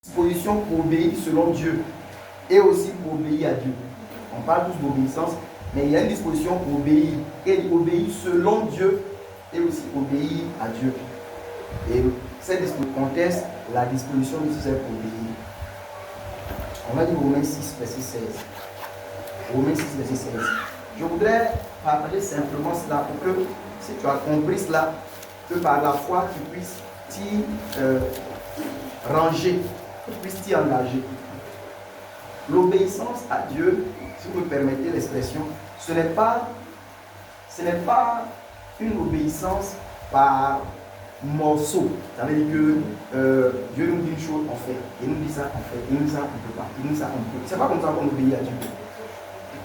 disposition pour obéir selon Dieu et aussi pour obéir à Dieu. On parle tous d'obéissance, mais il y a une disposition pour obéir. Et obéir selon Dieu et aussi obéir à Dieu. Et cette disposition conteste la disposition nécessaire pour obéir. On va dire Romains 6, verset 16. Romains 6, verset 16. Je voudrais partager simplement cela pour que, si tu as compris cela, que par la foi tu puisses t'y ranger, que tu puisses t'y engager. L'obéissance à Dieu, si vous me permettez l'expression, ce n'est pas une obéissance par morceau. Ça veut dire que Dieu nous dit une chose, on fait. Il nous dit ça, on fait. Il nous dit ça, on ne peut pas. Il nous dit ça, on peut. C'est pas comme ça qu'on obéit à Dieu.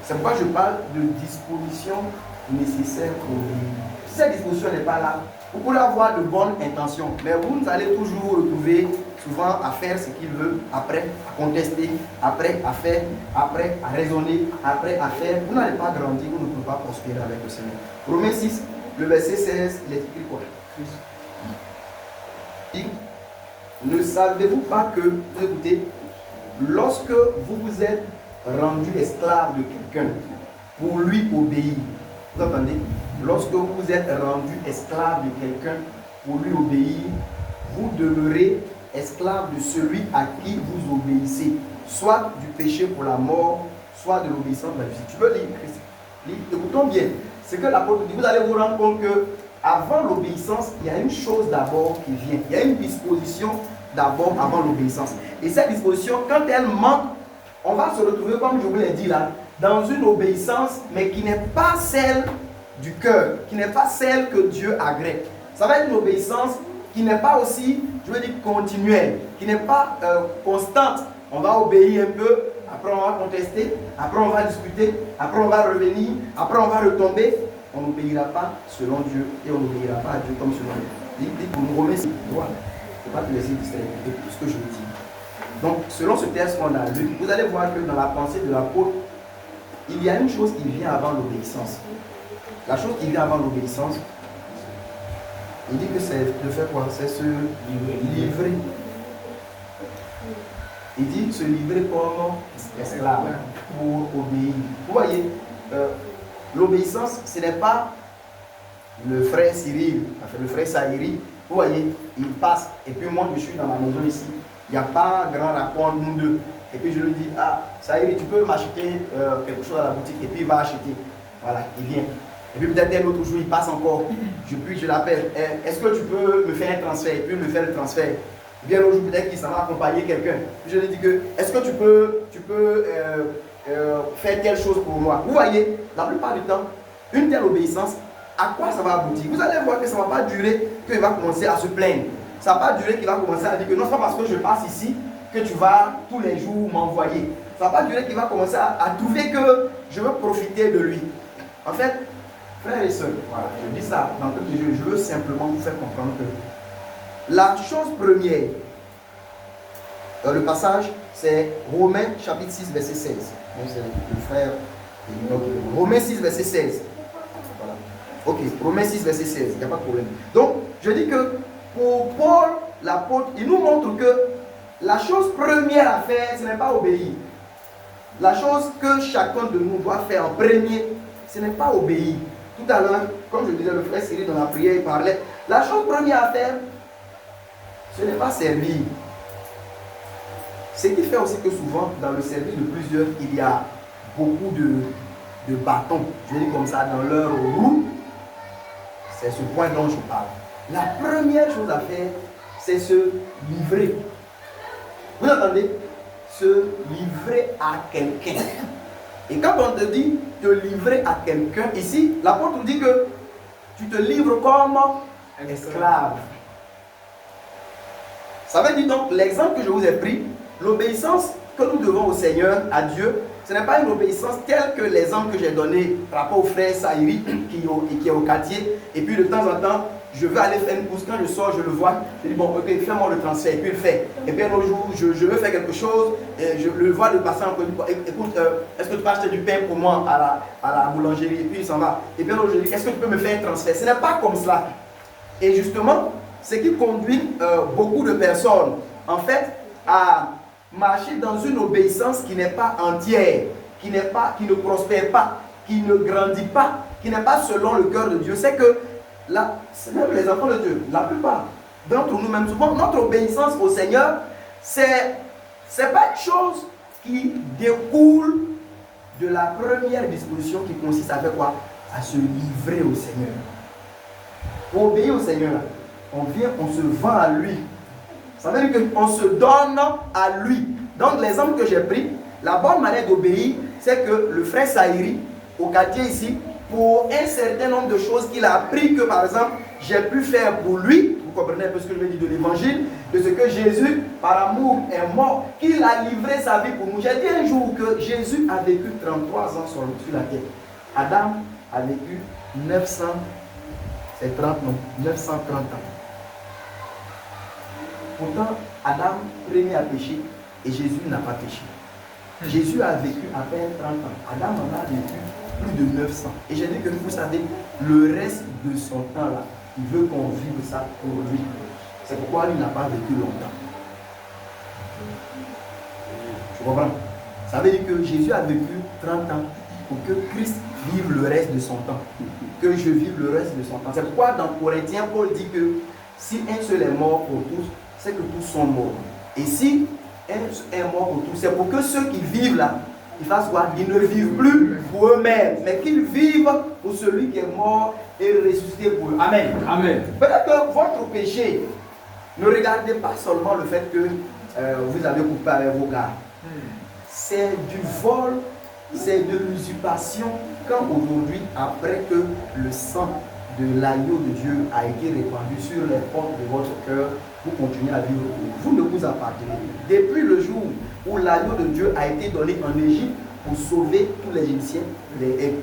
C'est pourquoi je parle de disposition nécessaire pour obéir. Si cette disposition n'est pas là, vous pouvez avoir de bonnes intentions, mais vous allez toujours vous retrouver souvent à faire ce qu'il veut, après à contester, après à faire, après à raisonner, après à faire. Vous n'allez pas grandir, vous ne pouvez pas prospérer avec le Seigneur. Romains 6, le verset 16, il est écrit quoi? Ne savez-vous pas que, écoutez, lorsque vous vous êtes rendu esclave de quelqu'un pour lui obéir, vous entendez? Lorsque vous vous êtes rendu esclave de quelqu'un pour lui obéir, vous demeurez esclave de celui à qui vous obéissez, soit du péché pour la mort, soit de l'obéissance de la justice. Tu veux lire, Christ? Écoutons bien. C'est que l'apôtre dit, vous allez vous rendre compte que avant l'obéissance, il y a une chose d'abord qui vient. Il y a une disposition d'abord avant l'obéissance. Et cette disposition, quand elle manque, on va se retrouver, comme je vous l'ai dit là, dans une obéissance, mais qui n'est pas celle du cœur, qui n'est pas celle que Dieu agrée. Ça va être une obéissance qui n'est pas aussi, je veux dire, continuelle, qui n'est pas constante. On va obéir un peu, après on va contester, après on va discuter, après on va revenir, après on va retomber. On n'obéira pas selon Dieu et on n'obéira pas à Dieu comme selon Dieu. Dites pour nous remettre droit. Je ne vais pas te laisser distraire de tout ce que je vous dis. Donc, selon ce texte qu'on a lu, vous allez voir que dans la pensée de l'apôtre, il y a une chose qui vient avant l'obéissance. La chose qui vient avant l'obéissance, il dit que c'est de faire quoi? C'est se livrer. Il dit se livrer comme esclave pour obéir. Vous voyez, l'obéissance, ce n'est pas le frère Cyril, enfin le frère Saïri. Vous voyez, il passe, et puis moi je suis dans la maison ici. Il n'y a pas grand rapport nous deux. Et puis je lui dis, ah, Saïri, tu peux m'acheter quelque chose à la boutique, et puis il va acheter. Voilà, il vient. Et puis peut-être un autre jour, il passe encore. Je l'appelle. Est-ce que tu peux me faire un transfert? Et puis il me fait le transfert. Et bien l'autre jour, peut-être qu'il s'en va accompagner quelqu'un. Je lui dis que, est-ce que tu peux faire telle chose pour moi? Vous voyez, la plupart du temps, une telle obéissance, à quoi ça va aboutir? Vous allez voir que ça ne va pas durer, qu'il va commencer à se plaindre. Ça ne va pas durer qu'il va commencer à dire que non, c'est pas parce que je passe ici que tu vas tous les jours m'envoyer. Ça ne va pas durer qu'il va commencer à trouver que je veux profiter de lui. En fait, frères et sœurs, voilà, je dis ça dans tout le jeu, je veux simplement vous faire comprendre que la chose première, le passage, c'est Romains chapitre 6, verset 16. C'est le frère, Romains 6, verset 16. Voilà. Ok, Romains 6, verset 16, il n'y a pas de problème. Donc, je dis que pour Paul, l'apôtre, il nous montre que la chose première à faire, ce n'est pas obéir. La chose que chacun de nous doit faire en premier, ce n'est pas obéir. Tout à l'heure, comme je disais, le frère Cyril dans la prière, il parlait. La chose première à faire, ce n'est pas servir. Ce qui fait aussi que souvent, dans le service de plusieurs, il y a beaucoup de bâtons, je vais dire comme ça, dans leur roue. C'est ce point dont je parle. La première chose à faire, c'est se livrer. Vous entendez? Se livrer à quelqu'un. Et quand on te dit te livrer à quelqu'un, ici, l'apôtre dit que tu te livres comme esclave. Ça veut dire donc, l'exemple que je vous ai pris, l'obéissance que nous devons au Seigneur, à Dieu, ce n'est pas une obéissance telle que l'exemple que j'ai donné par rapport au frère Saïri qui est au quartier. Et puis de temps en temps, je veux aller faire une course. Quand je sors, je le vois. Je dis, bon, ok, fais-moi le transfert. Et puis il le fait. Et puis un autre jour, je veux faire quelque chose. Et je le vois le passer encore. Écoute, est-ce que tu peux acheter du pain pour moi à la boulangerie? Et puis il s'en va. Et puis un autre, je dis, est-ce que tu peux me faire un transfert? Ce n'est pas comme cela. Et justement, ce qui conduit beaucoup de personnes, en fait, à marcher dans une obéissance qui n'est pas entière, qui ne prospère pas, qui ne grandit pas, qui n'est pas selon le cœur de Dieu, c'est que là, c'est même les enfants de Dieu, la plupart d'entre nous-mêmes, souvent, notre obéissance au Seigneur, c'est pas une chose qui découle de la première disposition qui consiste à faire quoi? À se livrer au Seigneur. Pour obéir au Seigneur, on vient, on se vend à lui. Ça veut dire qu'on se donne à lui. Donc l'exemple que j'ai pris, la bonne manière d'obéir, c'est que le frère Saïri, au quartier ici, pour un certain nombre de choses qu'il a appris que par exemple, j'ai pu faire pour lui, vous comprenez un peu ce que je veux dire de l'évangile, de ce que Jésus, par amour, est mort, qu'il a livré sa vie pour nous. J'ai dit un jour que Jésus a vécu 33 ans sur la terre. Adam a vécu 930 ans. Pourtant, Adam, premier a péché et Jésus n'a pas péché. Jésus a vécu à peine 30 ans. Adam en a vécu plus de 900. Et j'ai dit que vous savez, le reste de son temps là, il veut qu'on vive ça pour lui. C'est pourquoi il n'a pas vécu longtemps. Tu comprends? Ça veut dire que Jésus a vécu 30 ans pour que Christ vive le reste de son temps. Que je vive le reste de son temps. C'est pourquoi dans Corinthiens, Paul dit que si un seul est mort pour tous, c'est que tous sont morts. Et si un est mort pour tous, c'est pour que ceux qui vivent là, ils fassent quoi? Ils ne vivent plus pour eux-mêmes, mais qu'ils vivent pour celui qui est mort et ressuscité pour eux. Amen. Amen. Peut-être que votre péché, ne regardez pas seulement le fait que vous avez coupé avec vos gars. C'est du vol, c'est de l'usurpation quand aujourd'hui, après que le sang de l'agneau de Dieu a été répandu sur les portes de votre cœur, vous continuez à vivre. Vous ne vous appartenez. Depuis le jour où l'agneau de Dieu a été donné en Égypte pour sauver tous les Égyptiens,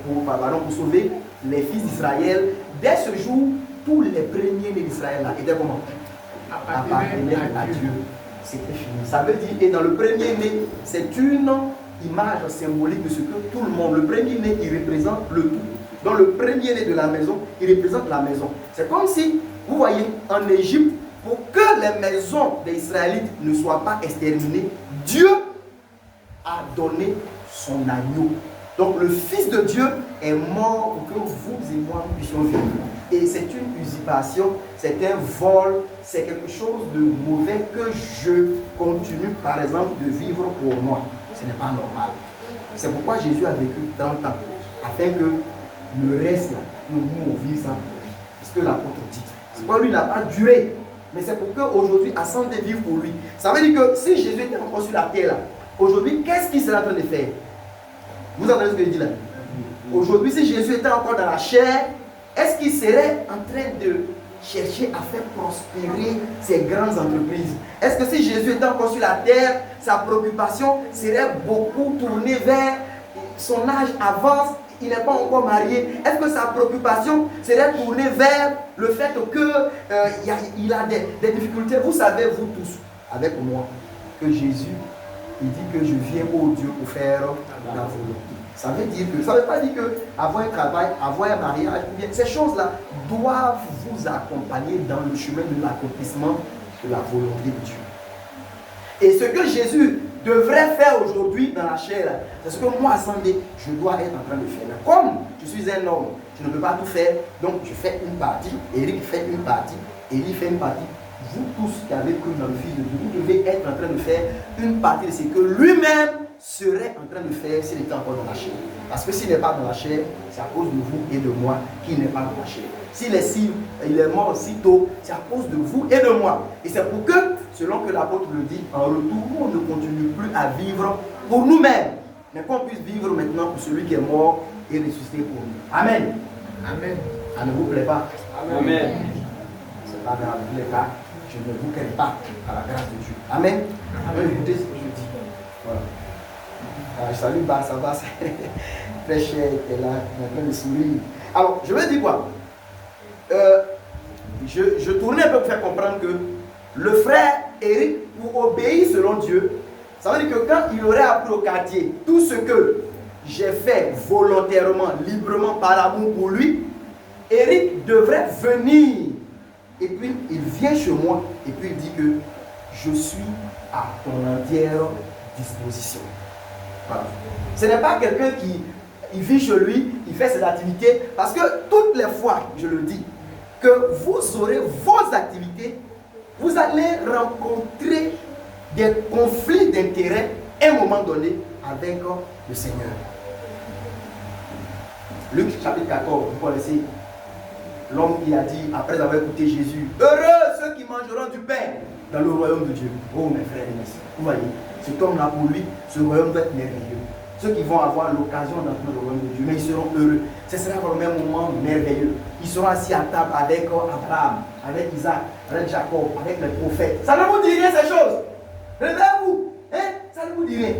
pour sauver les fils d'Israël, dès ce jour, tous les premiers-nés d'Israël étaient comment? Appartenaient à Dieu. C'était fini. Ça veut dire, et dans le premier-né, c'est une image symbolique de ce que tout le monde, le premier-né, il représente le tout. Donc le premier-né de la maison, il représente la maison. C'est comme si, vous voyez, en Égypte, pour que les maisons des Israélites ne soient pas exterminées, Dieu a donné son agneau. Donc le Fils de Dieu est mort pour que vous et moi nous puissions vivre. Et c'est une usurpation, c'est un vol, c'est quelque chose de mauvais que je continue par exemple de vivre pour moi. Ce n'est pas normal. C'est pourquoi Jésus a vécu 30 ans, afin que le reste, là, nous vivons ça. C'est ce que l'apôtre dit. C'est pourquoi lui n'a pas duré. Mais c'est pour qu'aujourd'hui, à s'en vivre pour lui. Ça veut dire que si Jésus était encore sur la terre, là, aujourd'hui, qu'est-ce qu'il serait en train de faire? Vous entendez ce que je dis là? Aujourd'hui, si Jésus était encore dans la chair, est-ce qu'il serait en train de chercher à faire prospérer ces grandes entreprises? Est-ce que si Jésus était encore sur la terre, sa préoccupation serait beaucoup tournée vers son âge avance, il n'est pas encore marié? Est-ce que sa préoccupation serait tournée vers le fait qu'il a des difficultés? Vous savez, vous tous, avec moi, que Jésus, il dit que je viens au Dieu pour faire la volonté. Ça veut dire que, ça ne veut pas dire que avoir un travail, avoir un mariage, bien, ces choses-là doivent vous accompagner dans le chemin de l'accomplissement de la volonté de Dieu. Et ce que Jésus devrait faire aujourd'hui dans la chair, c'est ce que moi, Sandé, je dois être en train de faire. Comme je suis un homme, je ne peux pas tout faire, donc je fais une partie, Eric fait une partie, Élie fait une partie. Vous tous qui avez cru dans le Fils de Dieu, vous devez être en train de faire une partie de ce que lui-même serait en train de faire s'il était encore dans la chair. Parce que s'il n'est pas dans la chair, c'est à cause de vous et de moi qu'il n'est pas dans la chair. S'il est mort si tôt, c'est à cause de vous et de moi. Et c'est pour que, selon que l'apôtre le dit, en retour, on ne continue plus à vivre pour nous-mêmes, mais qu'on puisse vivre maintenant pour celui qui est mort et ressuscité pour nous. Amen. Amen. Ça ne vous plaît pas? Amen. C'est pas grave, tous les cas, je ne vous crée pas à la grâce de Dieu. Amen. Amen. Écoutez ce que je dis. Voilà. Je salue Barsabas, très cher, qui est là, en train de sourire. Alors, je veux dire quoi? Je tournais un peu pour faire comprendre que le frère Eric, pour obéir selon Dieu, ça veut dire que quand il aurait appris au quartier tout ce que j'ai fait volontairement, librement, par amour pour lui, Eric devrait venir. Et puis, il vient chez moi et puis il dit que je suis à ton entière disposition. Voilà. Ce n'est pas quelqu'un qui il vit chez lui, il fait ses activités, parce que toutes les fois, je le dis, que vous aurez vos activités, vous allez rencontrer des conflits d'intérêts à un moment donné avec le Seigneur. Luc chapitre 14, vous connaissez l'homme qui a dit, après avoir écouté Jésus, heureux ceux qui mangeront du pain dans le royaume de Dieu. Oh mes frères et mes sœurs, vous voyez, cet homme-là pour lui, ce royaume doit être merveilleux. Ceux qui vont avoir l'occasion d'entrer dans le royaume de Dieu, mais ils seront heureux. Ce sera vraiment un moment merveilleux. Ils seront assis à table avec Abraham, avec Isaac, avec Jacob, avec les prophètes. Ça ne vous dit rien ces choses. Réveillez-vous. Hein? Ça ne vous dit rien.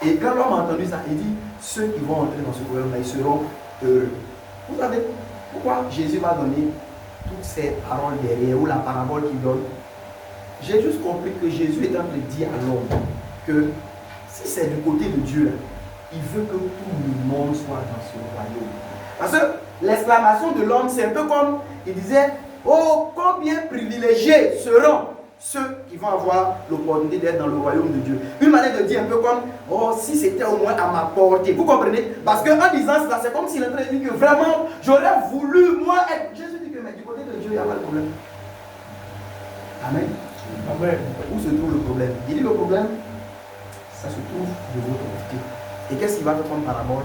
Et quand l'homme a entendu ça, il dit, ceux qui vont entrer dans ce royaume, ils seront heureux. Vous savez pourquoi Jésus va donner toutes ces paroles derrière, ou la parabole qu'il donne? J'ai juste compris que Jésus est en train de dire à l'homme que si c'est du côté de Dieu, là, il veut que tout le monde soit dans ce royaume. Parce que l'exclamation de l'homme, c'est un peu comme il disait, oh, combien privilégiés seront ceux qui vont avoir l'opportunité d'être dans le royaume de Dieu. Une manière de dire un peu comme, oh, si c'était au moins à ma portée. Vous comprenez? Parce qu'en disant cela, c'est comme s'il est en train de dire que vraiment, j'aurais voulu, moi, être. Jésus dit que, mais du côté de Dieu, il n'y a pas de problème. Amen. Amen. Où se trouve le problème? Il dit le problème, ça se trouve de votre côté. Et qu'est-ce qu'il va faire comme parabole?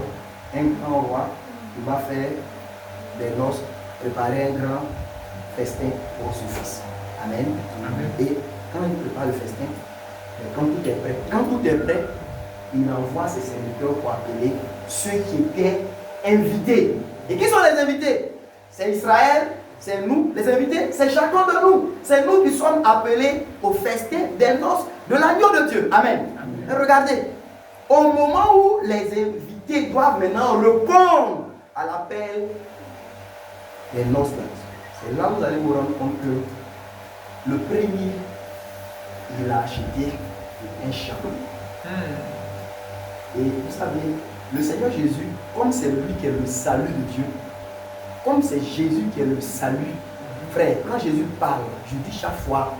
Un grand roi, il va faire des noces, préparer un grand festin pour son fils. Amen. Amen. Et quand il prépare le festin, quand tout est prêt, il envoie ses serviteurs pour appeler ceux qui étaient invités. Et qui sont les invités? C'est Israël, c'est nous. Les invités, c'est chacun de nous. C'est nous qui sommes appelés au festin des noces de l'agneau de Dieu. Amen. Amen. Et regardez, au moment où les invités doivent maintenant répondre à l'appel des noces, c'est là où vous allez vous rendre compte que le premier, il a acheté un champ. Et vous savez, le Seigneur Jésus, comme c'est lui qui est le salut de Dieu, comme c'est Jésus qui est le salut, frère, quand Jésus parle, je dis chaque fois,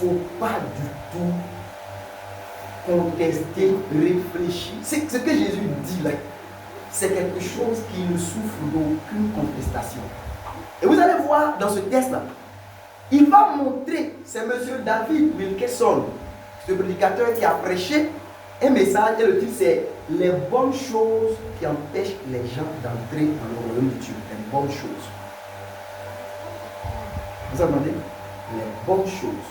il ne faut pas du tout contester, réfléchir. Ce que Jésus dit là, c'est quelque chose qui ne souffre d'aucune contestation. Et vous allez voir dans ce texte-là, il va montrer, c'est M. David Wilkerson, ce prédicateur qui a prêché un message, et le titre c'est les bonnes choses qui empêchent les gens d'entrer dans le royaume de Dieu. Les bonnes choses. Vous entendez? Les bonnes choses.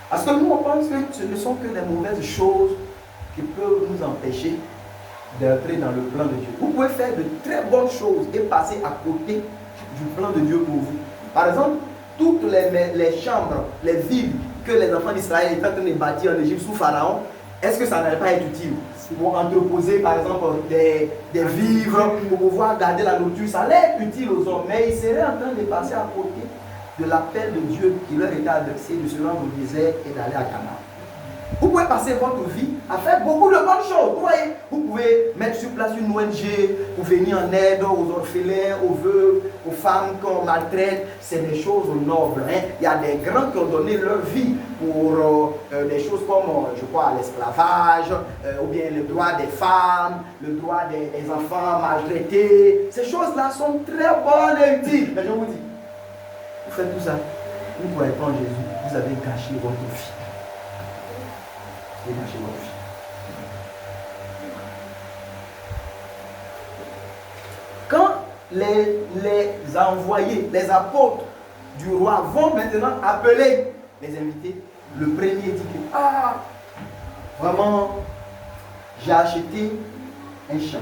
Parce que nous on pense que ce ne sont que les mauvaises choses qui peuvent nous empêcher d'entrer dans le plan de Dieu. Vous pouvez faire de très bonnes choses et passer à côté du plan de Dieu pour vous. Par exemple, toutes les chambres, les villes que les enfants d'Israël étaient en train de bâtir en Égypte sous Pharaon, est-ce que ça n'allait pas être utile pour entreposer par exemple des vivres, pour pouvoir garder la nourriture? Ça allait être utile aux hommes, mais ils seraient en train de passer à côté de l'appel de Dieu qui leur était adressé de se rendre au désert et d'aller à Canaan. Vous pouvez passer votre vie à faire beaucoup de bonnes choses. Vous voyez, vous pouvez mettre sur place une ONG pour venir en aide aux orphelins, aux veuves, aux femmes qu'on maltraite. C'est des choses nobles. Hein. Il y a des grands qui ont donné leur vie pour des choses comme, je crois, l'esclavage, ou bien le droit des femmes, le droit des enfants maltraités. Ces choses-là sont très bonnes et utiles. Mais je vous dis, vous faites tout ça, vous ne croyez pas en Jésus, vous avez gâché votre vie. Quand les envoyés, les apôtres du roi vont maintenant appeler les invités, le premier dit que, ah, vraiment, j'ai acheté un champ.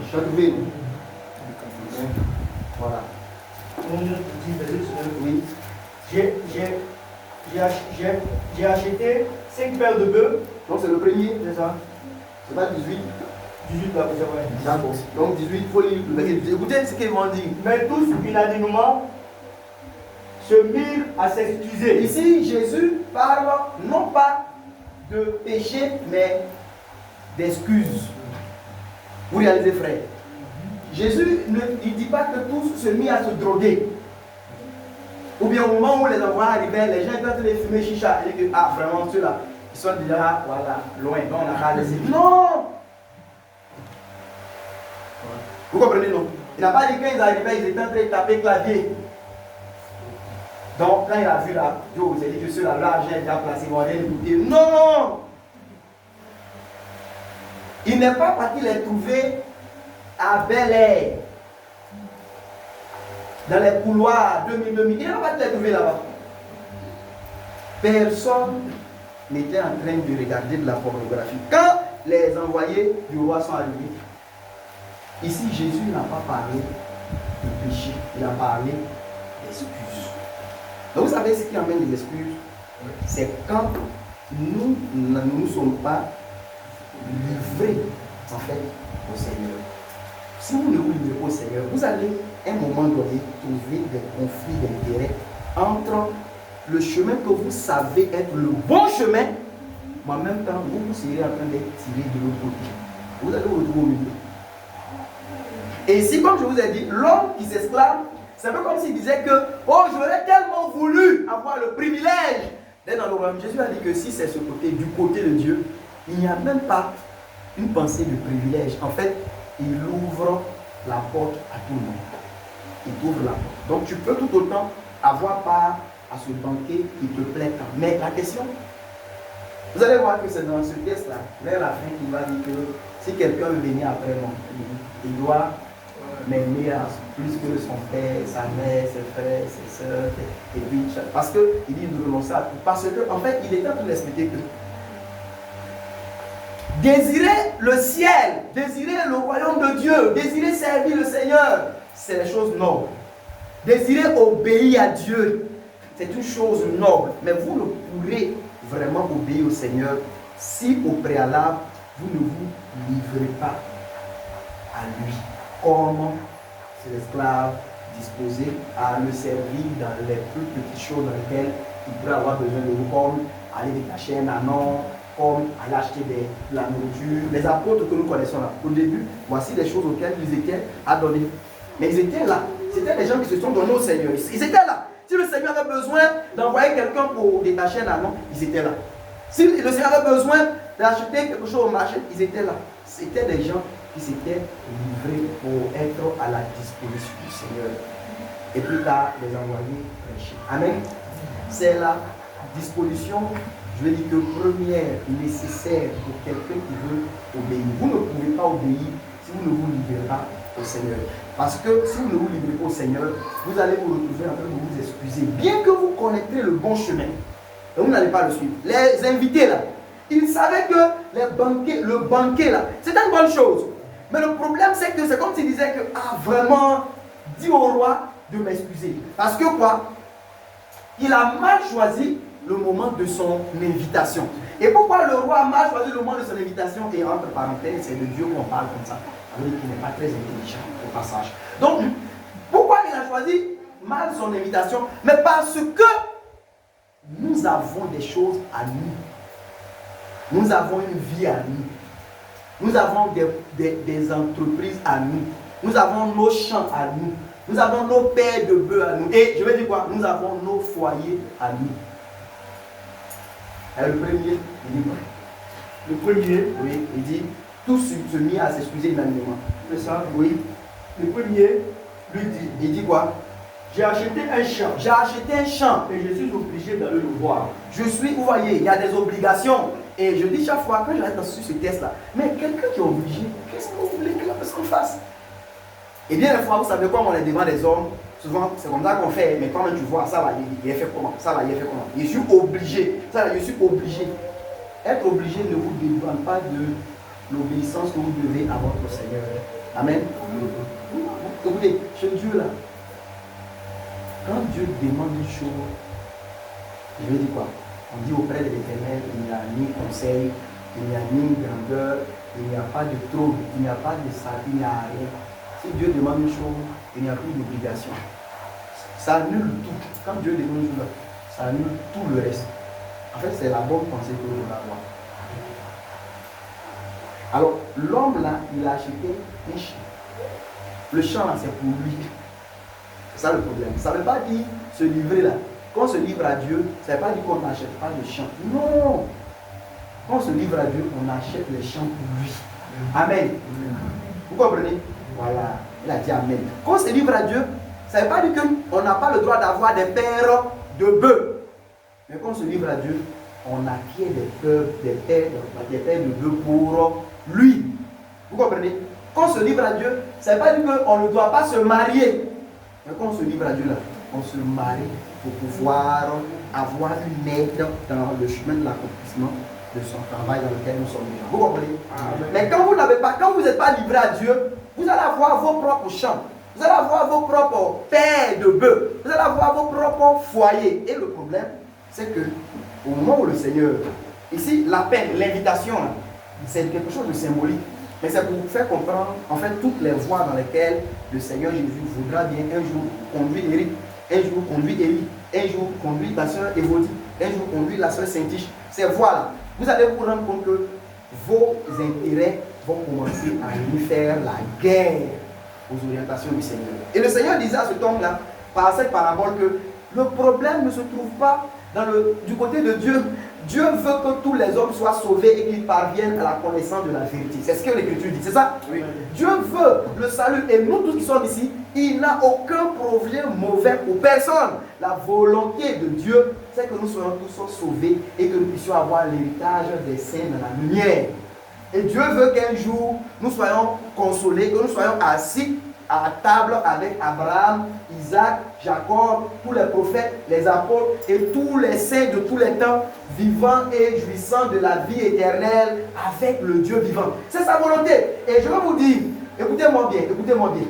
Voilà. Oui. J'ai acheté 5 paires de bœufs. Donc c'est le premier, c'est ça? C'est pas 18? 18 là, c'est vrai. D'accord. Donc 18, il faut lire. Écoutez ce qu'ils m'ont dit. Mais tous, unanimement, se mirent à s'excuser. Ici, Jésus parle non pas de péché, mais d'excuses. Vous réalisez, frère? Jésus ne dit pas que tous se mirent à se droguer. Ou bien au moment où les enfants arrivaient, les gens étaient en train de fumer chicha. Et que, ah, vraiment, ceux-là, ils sont déjà, voilà, loin. Donc on n'a pas laissé. Non! Vous comprenez, non? Il n'a pas dit quand ils arrivaient, ils étaient en train de taper clavier. Donc, quand il a vu là, Dieu vous a dit que ceux-là, l'argent est déjà placé, ils vont rien écouter. Non! Il n'est pas parti les trouver à Bel-Air, dans les couloirs 2000. Il n'est pas parti les trouver là-bas. Personne n'était en train de regarder de la pornographie. Quand les envoyés du roi sont arrivés, ici Jésus n'a pas parlé du péché, il a parlé d'excuses. Donc vous savez ce qui amène les excuses? C'est quand nous ne nous sommes pas livrés en fait au Seigneur. Si vous ne vous livrez pas au Seigneur, vous allez à un moment donné trouver des conflits d'intérêts entre le chemin que vous savez être le bon chemin, mais en même temps, vous serez en train d'être tiré de l'autre côté. Vous allez vous retrouver au milieu. Et ici, comme je vous ai dit, l'homme qui s'exclame, c'est un peu comme s'il disait que, oh, j'aurais tellement voulu avoir le privilège d'être dans le royaume. Jésus a dit que si c'est ce côté, du côté de Dieu, il n'y a même pas une pensée de privilège. En fait, il ouvre la porte à tout le monde. Il ouvre la porte. Donc tu peux tout autant avoir part à ce banquet qui te plaît tant. Mais la question, vous allez voir que c'est dans ce texte-là, vers la fin, qu'il va dire que si quelqu'un veut venir après moi, il doit m'aimer plus que son père, sa mère, ses frères, ses soeurs, et puis, parce qu'il dit de renoncer à tout. Parce que, en fait, il est en train d'expliquer que désirer le ciel, désirer le royaume de Dieu, désirer servir le Seigneur, c'est les choses nobles. Désirer obéir à Dieu, c'est une chose noble. Mais vous ne pourrez vraiment obéir au Seigneur si au préalable, vous ne vous livrez pas à lui. Comme c'est l'esclave disposé à le servir dans les plus petites choses dans lesquelles il pourrait avoir besoin de vous, comme aller détacher un anon, comme aller acheter de la nourriture. Les apôtres que nous connaissons là, au début, voici les choses auxquelles ils étaient adonnés. Mais ils étaient là. C'était des gens qui se sont donnés au Seigneur. Ils étaient là. Si le Seigneur avait besoin d'envoyer quelqu'un pour détacher un anon, ils étaient là. Si le Seigneur avait besoin d'acheter quelque chose au marché, ils étaient là. C'était des gens qui s'étaient livrés pour être à la disposition du Seigneur. Et plus tard, les envoyer prêcher. Amen. C'est la disposition, je vais dire que première, nécessaire pour quelqu'un qui veut obéir. Vous ne pouvez pas obéir si vous ne vous livrez pas au Seigneur. Parce que si vous ne vous livrez pas au Seigneur, vous allez vous retrouver en train de vous excuser. Bien que vous connaîtrez le bon chemin, et vous n'allez pas le suivre. Les invités là, ils savaient que le banquet là, c'était une bonne chose. Mais le problème, c'est que c'est comme s'ils disaient que, ah vraiment, dis au roi de m'excuser. Parce que quoi? Il a mal choisi le moment de son invitation. Et pourquoi le roi a mal choisi le moment de son invitation? Et entre parenthèses, c'est de Dieu qu'on parle comme ça. Alors qu'il n'est pas très intelligent au passage. Donc, pourquoi il a choisi mal son invitation? Mais parce que nous avons des choses à nous. Nous avons une vie à nous. Nous avons des entreprises à nous. Nous avons nos champs à nous. Nous avons nos paires de bœufs à nous. Et je vais dire quoi? Nous avons nos foyers à nous. Et le premier, il dit quoi? Le premier, oui, il dit, tous se mit à s'excuser unanimement. C'est ça? Oui. Le premier lui dit, il dit quoi? j'ai acheté un champ. J'ai acheté un champ. Et je suis obligé d'aller le voir. Je suis, vous voyez, il y a des obligations. Et je dis chaque fois, quand j'arrête sur ce test-là, mais quelqu'un qui est obligé, qu'est-ce que vous voulez que la personne fasse? Et bien des fois, vous savez, comme on est devant des hommes, souvent c'est comme ça qu'on fait, mais quand tu vois, ça là, il est fait comment? Ça là, il est fait comment? Je suis obligé. Ça là, je suis obligé. Être obligé ne vous demande pas de l'obéissance que vous devez à votre Seigneur. Amen. Écoutez, chez Dieu là, quand Dieu demande une chose, je vais dire quoi? On dit auprès de l'Éternel, il n'y a ni conseil, il n'y a ni grandeur, il n'y a pas de trône, il n'y a pas de salut, il n'y a rien. Si Dieu demande une chose, il n'y a plus d'obligation. Ça annule tout. Quand Dieu demande une chose, ça annule tout le reste. En fait, c'est la bonne pensée que vous devez avoir. Alors, l'homme là, il a acheté un champ. Le champ là, c'est pour lui. C'est ça le problème. Ça ne veut pas dire se livrer là. Quand on se livre à Dieu, ça ne veut pas dire qu'on n'achète pas de chants. Non. Quand on se livre à Dieu, on achète les chants pour lui. Amen. Vous comprenez? Voilà. Il a dit Amen. Quand on se livre à Dieu, ça ne veut pas dire qu'on n'a pas le droit d'avoir des paires de bœufs. Mais quand on se livre à Dieu, on acquiert des paires de bœufs pour lui. Vous comprenez? Quand on se livre à Dieu, ça ne veut pas dire qu'on ne doit pas se marier. Mais quand on se livre à Dieu, là, on se marie pour pouvoir avoir une aide dans le chemin de l'accomplissement de son travail dans lequel nous sommes déjà. Vous comprenez? Mais quand vous n'êtes pas livré à Dieu, vous allez avoir vos propres champs. Vous allez avoir vos propres paires de bœufs. Vous allez avoir vos propres foyers. Et le problème, c'est que au moment où le Seigneur, ici, l'appel, l'invitation, c'est quelque chose de symbolique. Mais c'est pour vous faire comprendre, en fait, toutes les voies dans lesquelles le Seigneur Jésus voudra bien un jour conduire Eric, un jour conduire Élie, un jour conduire la soeur Évodie, un jour conduire la soeur Saint-Tiche. Ces voies-là, vous allez vous rendre compte que vos intérêts vont commencer à lui faire la guerre aux orientations du Seigneur. Et le Seigneur disait à ce temps-là, par cette parabole, que le problème ne se trouve pas du côté de Dieu. Dieu veut que tous les hommes soient sauvés et qu'ils parviennent à la connaissance de la vérité. C'est ce que l'Écriture dit, c'est ça? Oui. Dieu veut le salut et nous tous qui sommes ici, il n'a aucun projet mauvais pour personne. La volonté de Dieu, c'est que nous soyons tous sauvés et que nous puissions avoir l'héritage des saints dans la lumière. Et Dieu veut qu'un jour, nous soyons consolés, que nous soyons assis à table avec Abraham, Isaac, Jacob, tous les prophètes, les apôtres et tous les saints de tous les temps, vivant et jouissant de la vie éternelle avec le Dieu vivant. C'est sa volonté. Et je vais vous dire, écoutez-moi bien, écoutez-moi bien.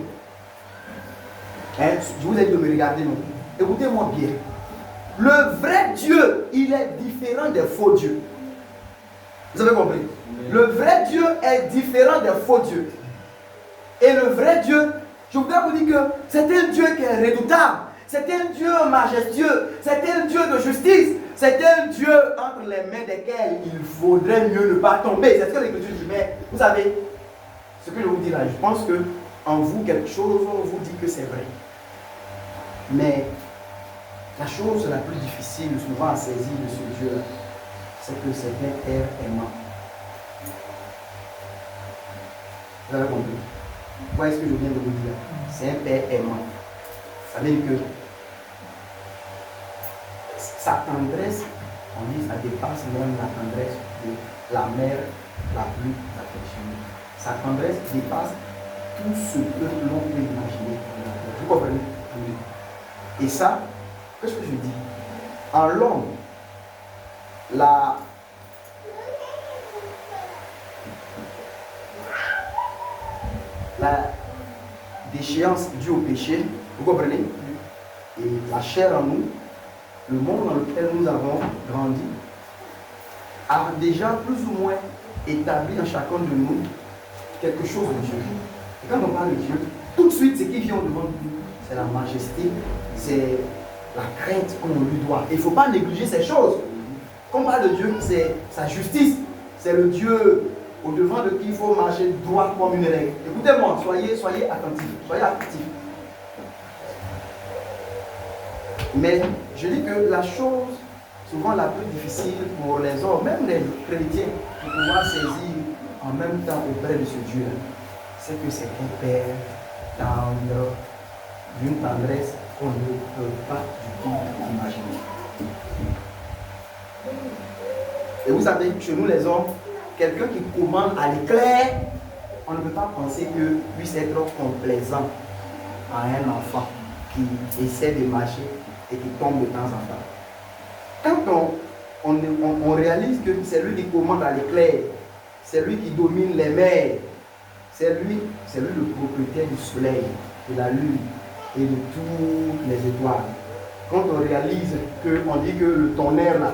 Hein, je vous ai dit de me regarder, non? Écoutez-moi bien. Le vrai Dieu, il est différent des faux dieux. Vous avez compris? Le vrai Dieu est différent des faux dieux. Et le vrai Dieu, je voudrais vous dire que c'est un Dieu qui est redoutable. C'est un Dieu majestueux. C'est un Dieu de justice. C'est un Dieu entre les mains desquels il faudrait mieux ne pas tomber. C'est ce que l'Écriture dit. Mais vous savez, ce que je vous dis là, je pense que en vous, quelque chose vous dit que c'est vrai. Mais la chose la plus difficile souvent à saisir de ce Dieu-là, c'est que c'est un Père aimant. Vous avez compris? Vous voyez ce que je viens de vous dire? C'est un Père aimant. Ça veut dire que sa tendresse, on dit, ça dépasse même la tendresse de la mère la plus affectionnée. Sa tendresse dépasse tout ce que l'on peut imaginer. Vous comprenez? Et ça, qu'est-ce que je dis? En l'homme, la déchéance due au péché, vous comprenez? Et la chair en nous, le monde dans lequel nous avons grandi, a déjà plus ou moins établi en chacun de nous quelque chose de Dieu. Et quand on parle de Dieu, tout de suite, ce qui vient devant nous, c'est la majesté, c'est la crainte qu'on lui doit. Et il ne faut pas négliger ces choses. Quand on parle de Dieu, c'est sa justice, c'est le Dieu au devant de qui il faut marcher droit comme une règle. Écoutez-moi, soyez attentifs, soyez actifs. Mais je dis que la chose souvent la plus difficile pour les hommes, même les chrétiens, pour pouvoir saisir en même temps auprès de ce Dieu, c'est que c'est un Père tendre, d'une tendresse qu'on ne peut pas du tout imaginer. Et vous savez, chez nous les hommes, quelqu'un qui commande à l'éclair, on ne peut pas penser que puisse être complaisant à un enfant qui essaie de marcher et qui tombe de temps en temps. Quand on réalise que c'est lui qui commande à l'éclair, c'est lui qui domine les mers, c'est lui le propriétaire du soleil, de la lune et de toutes les étoiles. Quand on réalise qu'on dit que le tonnerre là,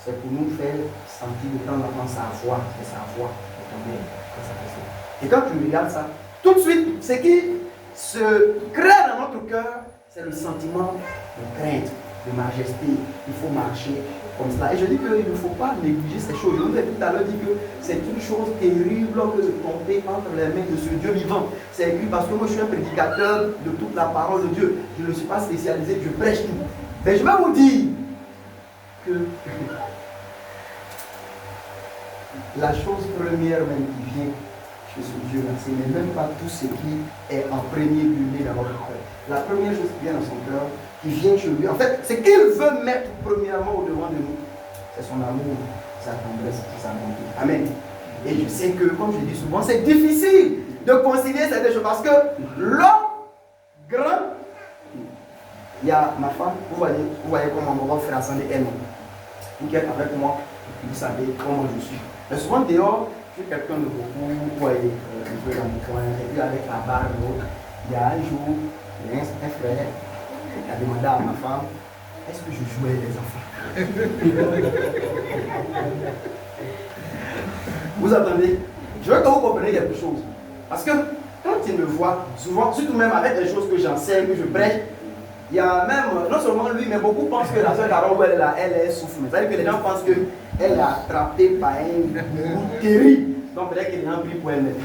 c'est pour nous faire sentir de temps en temps sa voix, c'est sa voix, le tonnerre, quand ça fait ça. Et quand tu regardes ça, tout de suite, ce qui se crée dans notre cœur, c'est le sentiment de crainte, de majesté. Il faut marcher comme cela. Et je dis qu'il ne faut pas négliger ces choses. Je vous ai tout à l'heure dit que c'est une chose terrible que de tomber entre les mains de ce Dieu vivant. C'est écrit parce que moi je suis un prédicateur de toute la parole de Dieu. Je ne suis pas spécialisé, je prêche tout. Mais je vais vous dire que la chose première même qui vient chez ce Dieu-là, ce n'est même pas tout ce qui est en premier lieu dans votre cœur. La première chose qui vient dans son cœur, qui vient chez lui, en fait, ce qu'il veut mettre premièrement au devant de nous, c'est son amour, sa tendresse, sa bonté. Amen. Et je sais que, comme je dis souvent, c'est difficile de concilier ces deux choses parce que l'homme grand, il y a ma femme, vous voyez comment on va faire assembler elle. Vous qui êtes avec moi, vous savez comment je suis. Mais souvent dehors, je suis quelqu'un de beaucoup, vous voyez, un peu dans le coin, et puis avec la barbe, il y a un jour, il y a un frère qui a demandé à ma femme, est-ce que je jouais les enfants? Vous attendez? Je veux que vous compreniez quelque chose. Parce que quand il me voit, souvent, surtout même avec les choses que j'enseigne, que je prêche, il y a même, non seulement lui, mais beaucoup pensent que la soeur Carole, elle est souffre. C'est-à-dire que les gens pensent qu'elle est attrapée par un gourou terrible. Donc peut-être qu'elle est en pris pour elle-même.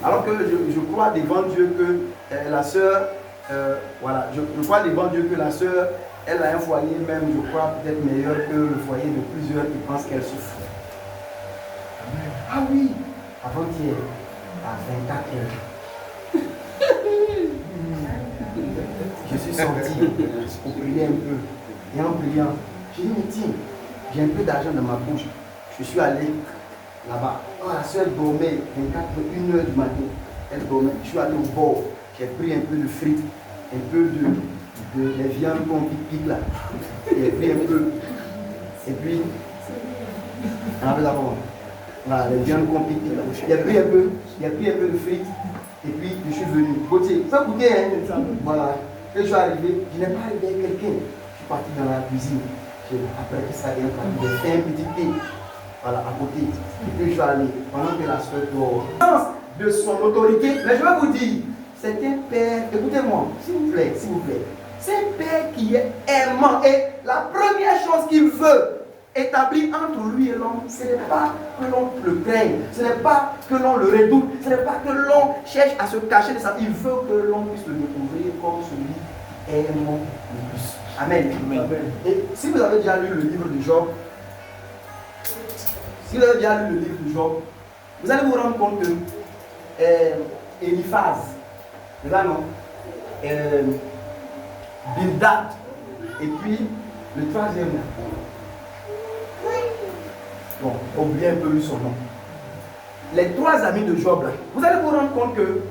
Alors que je crois devant Dieu que la soeur, voilà, je crois devant Dieu que la soeur, elle a un foyer même, je crois, peut-être meilleur que le foyer de plusieurs qui pensent qu'elle souffre. Ah oui, avant-hier, à 24 heures. Je suis sorti pour prier un peu. Et en priant, j'ai dit, mais tiens, j'ai un peu d'argent dans ma bouche. Je suis allé là-bas. Oh, la soeur dormait 1 heure du matin. Elle dormait. Je suis allé au bord. J'ai pris un peu de frites, un peu de les viandes qu'on pique là. J'ai pris un peu. Et puis, on avait d'abord. Voilà, les viandes qu'on pique là. J'ai pris un peu de frites. Et puis, je suis venu. Gauthier, ça goûter, hein? Voilà. Quand je suis arrivé, je n'ai pas arrivé avec quelqu'un. Je suis parti dans la cuisine. Après que ça vient, j'ai fait un petit thé. Voilà, à côté. Et puis je suis allé, pendant que la soeur dort. De son autorité, mais je vais vous dire, c'est un père, écoutez-moi, s'il vous plaît. C'est un père qui est aimant. Et la première chose qu'il veut établir entre lui et l'homme, ce n'est pas que l'on le craigne, ce n'est pas que l'on le redoute, ce n'est pas que l'on cherche à se cacher de ça. Il veut que l'on puisse le découvrir comme celui aimant le plus. Amen. Amen. Et si vous avez déjà lu le livre de Job, vous allez vous rendre compte que Eliphaz, c'est ça non? Bildad, et puis le troisième. Bon, oubliez un peu son nom. Les trois amis de Job, là, vous allez vous rendre compte que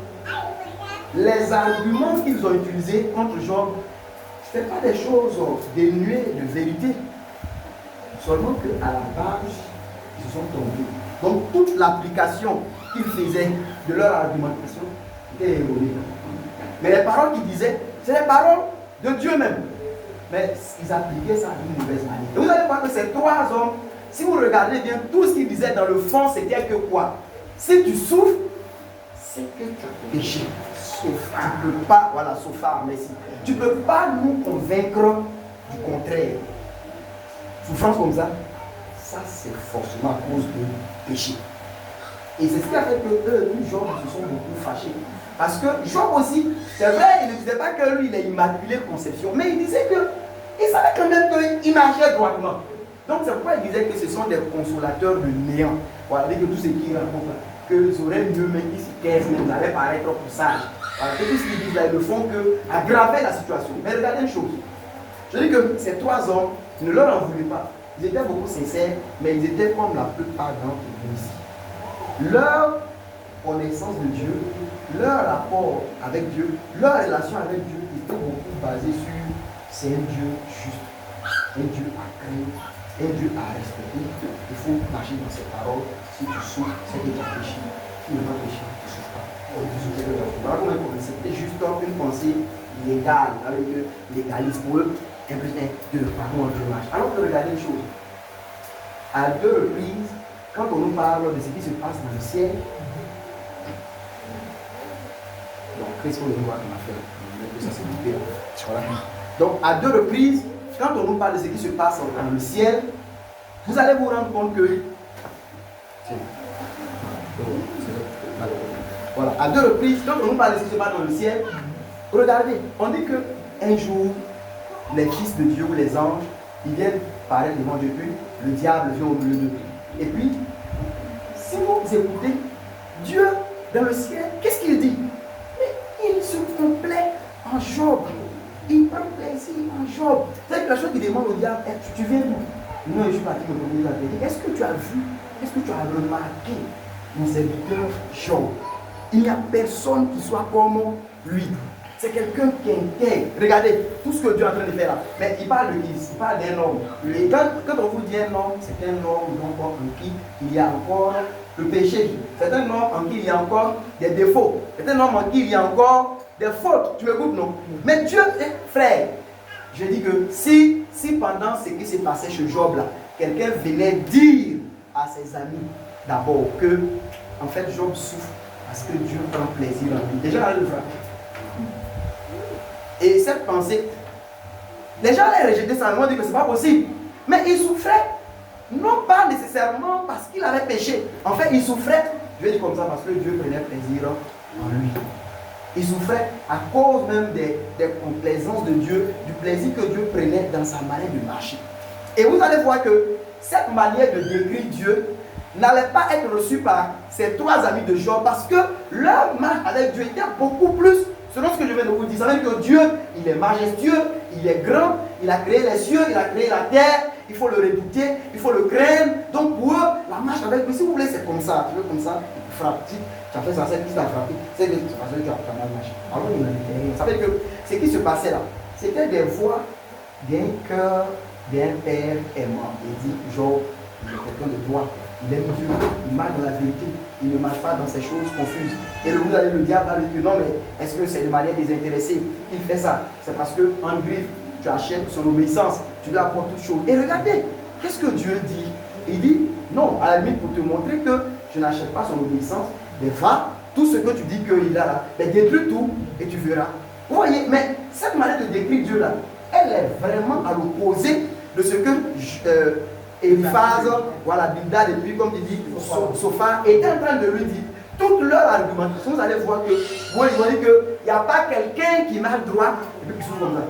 les arguments qu'ils ont utilisés contre Job, ce n'est pas des choses dénuées de vérité. Seulement qu'à la base, ils se sont trompés. Donc toute l'application qu'ils faisaient de leur argumentation était erronée. Mais les paroles qu'ils disaient, c'est les paroles de Dieu même. Mais ils appliquaient ça d'une mauvaise manière. Et vous allez voir que ces trois hommes, si vous regardez bien, tout ce qu'ils disaient dans le fond, c'était que quoi? Si tu souffres, c'est que tu as péché. Tu ne peux pas, voilà, Sophar, merci. Tu ne peux pas nous convaincre du contraire. Souffrance comme ça, c'est forcément à cause du péché. Et c'est ce qui a fait que eux, Job, se sont beaucoup fâchés. Parce que Job aussi, c'est vrai, il ne disait pas que lui, il est immaculé de conception, mais il disait que, il savait quand même qu'il marchait droitement. Donc c'est pourquoi il disait que ce sont des consolateurs de néant. Voilà, que tout ce qu'ils racontent, que j'aurais mieux même ici 15 mais vous allez paraître plus sage. Voilà, que tout ce qu'ils disent là, ils ne font que aggraver la situation. Mais regardez une chose. Je dis que ces trois hommes ne leur en voulaient pas. Ils étaient beaucoup sincères, mais ils étaient comme la plupart d'entre nous ici. Leur connaissance de Dieu, leur rapport avec Dieu, leur relation avec Dieu était beaucoup basée sur c'est un Dieu juste, un Dieu à craindre, un Dieu à respecter. Il faut marcher dans ses paroles. Si tu souffres, c'est que tu as péché. Si tu n'as pas péché, tu ne souffres pas. Voilà comment c'était juste une pensée légale, avec légalisme pour eux. 1 plus 1, 2, par contre, Dieu marche. Alors que regardez une chose. À deux reprises, quand on nous parle de ce qui se passe dans le ciel, donc qu'est-ce qu'on voit qu'on a fait? Ça s'est coupé. Voilà. Donc à deux reprises, quand on nous parle de ce qui se passe dans le ciel, vous allez vous rendre compte que... Voilà, à 2 reprises, quand on nous parle de ce qui se passe dans le ciel, regardez, on dit qu'un jour, les fils de Dieu ou les anges, ils viennent paraître devant Dieu, puis le diable vient au milieu d'eux. Et puis, si vous écoutez, Dieu, dans le ciel, qu'est-ce qu'il dit? Mais il se complaît en Job. Il prend plaisir en Job. C'est la chose qu'il demande au diable, tu viens d'où? Non, je suis parti me promener dans la vie. Est-ce que tu as vu, est-ce que tu as remarqué mon serviteur Job? Il n'y a personne qui soit comme lui. C'est quelqu'un qui intègre. Regardez tout ce que Dieu est en train de faire là. Mais il parle de qui? Il parle d'un homme. Et quand on vous dit un homme, c'est un homme donc, en qui il y a encore le péché. C'est un homme en qui il y a encore des défauts. C'est un homme en qui il y a encore des fautes. Tu m'écoutes, non? Mais Dieu, frère, je dis que si pendant ce qui s'est passé chez Job là, quelqu'un venait dire à ses amis d'abord que en fait Job souffre parce que Dieu prend plaisir en lui. Déjà, elle le fera. Et cette pensée, les gens allaient rejeter ça, ils vont dire que ce n'est pas possible. Mais il souffrait, non pas nécessairement parce qu'il avait péché. En fait, il souffrait, je vais dire comme ça, parce que Dieu prenait plaisir en lui. Il souffrait à cause même des complaisances de Dieu, du plaisir que Dieu prenait dans sa manière de marcher. Et vous allez voir que cette manière de décrire Dieu n'allait pas être reçue par ces 3 amis de Job parce que leur marche avec Dieu était beaucoup plus. Selon ce que je viens de vous dire, ça veut dire que Dieu, il est majestueux, il est grand, il a créé les cieux, il a créé la terre, il faut le redouter, il faut le craindre. Donc pour eux, la marche avec lui, si vous voulez, c'est comme ça. Tu veux comme ça, tu frappes. Si tu as fait ça, c'est que tu as frappé. C'est parce que tu as mal marché. Alors il n'en était rien. Ça veut dire que ce qui se passait là, c'était des voix d'un cœur d'un père aimant. Il dit, Job, il est quelqu'un de droit. Il aime Dieu, il marche dans la vérité, il ne marche pas dans ces choses confuses. Et vous allez le diable va lui dire, non mais est-ce que c'est de manière désintéressée? Il fait ça, c'est parce qu'en griffe, tu achètes son obéissance, tu lui apportes toutes choses. Et regardez, qu'est-ce que Dieu dit? Il dit, non, à la limite pour te montrer que je n'achète pas son obéissance, mais va, tout ce que tu dis qu'il a là, mais détruis tout et tu verras. Vous voyez, mais cette manière de décrire Dieu là, elle est vraiment à l'opposé de ce que Eliphaz, voilà, Bildad, et puis comme il dit, Sophar était en train de lui dire, toute leur argumentation, vous allez voir que, vous voyez qu'il n'y a pas quelqu'un qui marche droit et puis qui souffre comme ça.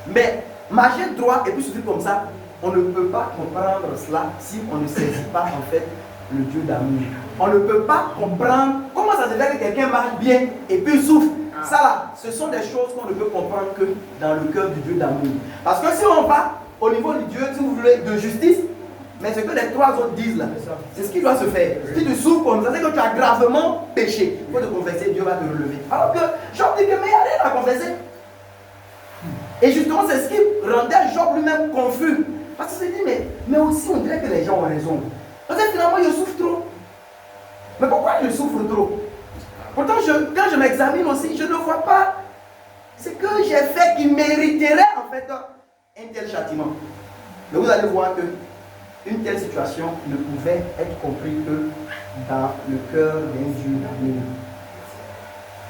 Mais marcher droit et puis souffrir comme ça, on ne peut pas comprendre cela si on ne saisit pas en fait le Dieu d'amour. On ne peut pas comprendre comment ça se fait que quelqu'un marche bien et puis souffre. Ça là, ce sont des choses qu'on ne peut comprendre que dans le cœur du Dieu d'amour. Parce que si on va au niveau du Dieu, si vous voulez, de justice, mais ce que les 3 autres disent là, c'est ce qui doit se faire. Si tu souffres comme ça, c'est que tu as gravement péché. Il faut te confesser, Dieu va te relever. Alors que Job dit que mais il n'y a rien à confesser. Et justement, c'est ce qui rendait Job lui-même confus. Parce qu'il se dit, mais aussi on dirait que les gens ont raison. Parce que finalement, je souffre trop. Mais pourquoi je souffre trop? Pourtant, quand je m'examine aussi, je ne vois pas ce que j'ai fait qui mériterait en fait un tel châtiment. Mais vous allez voir que une telle situation ne pouvait être comprise que dans le cœur d'un Dieu d'amour.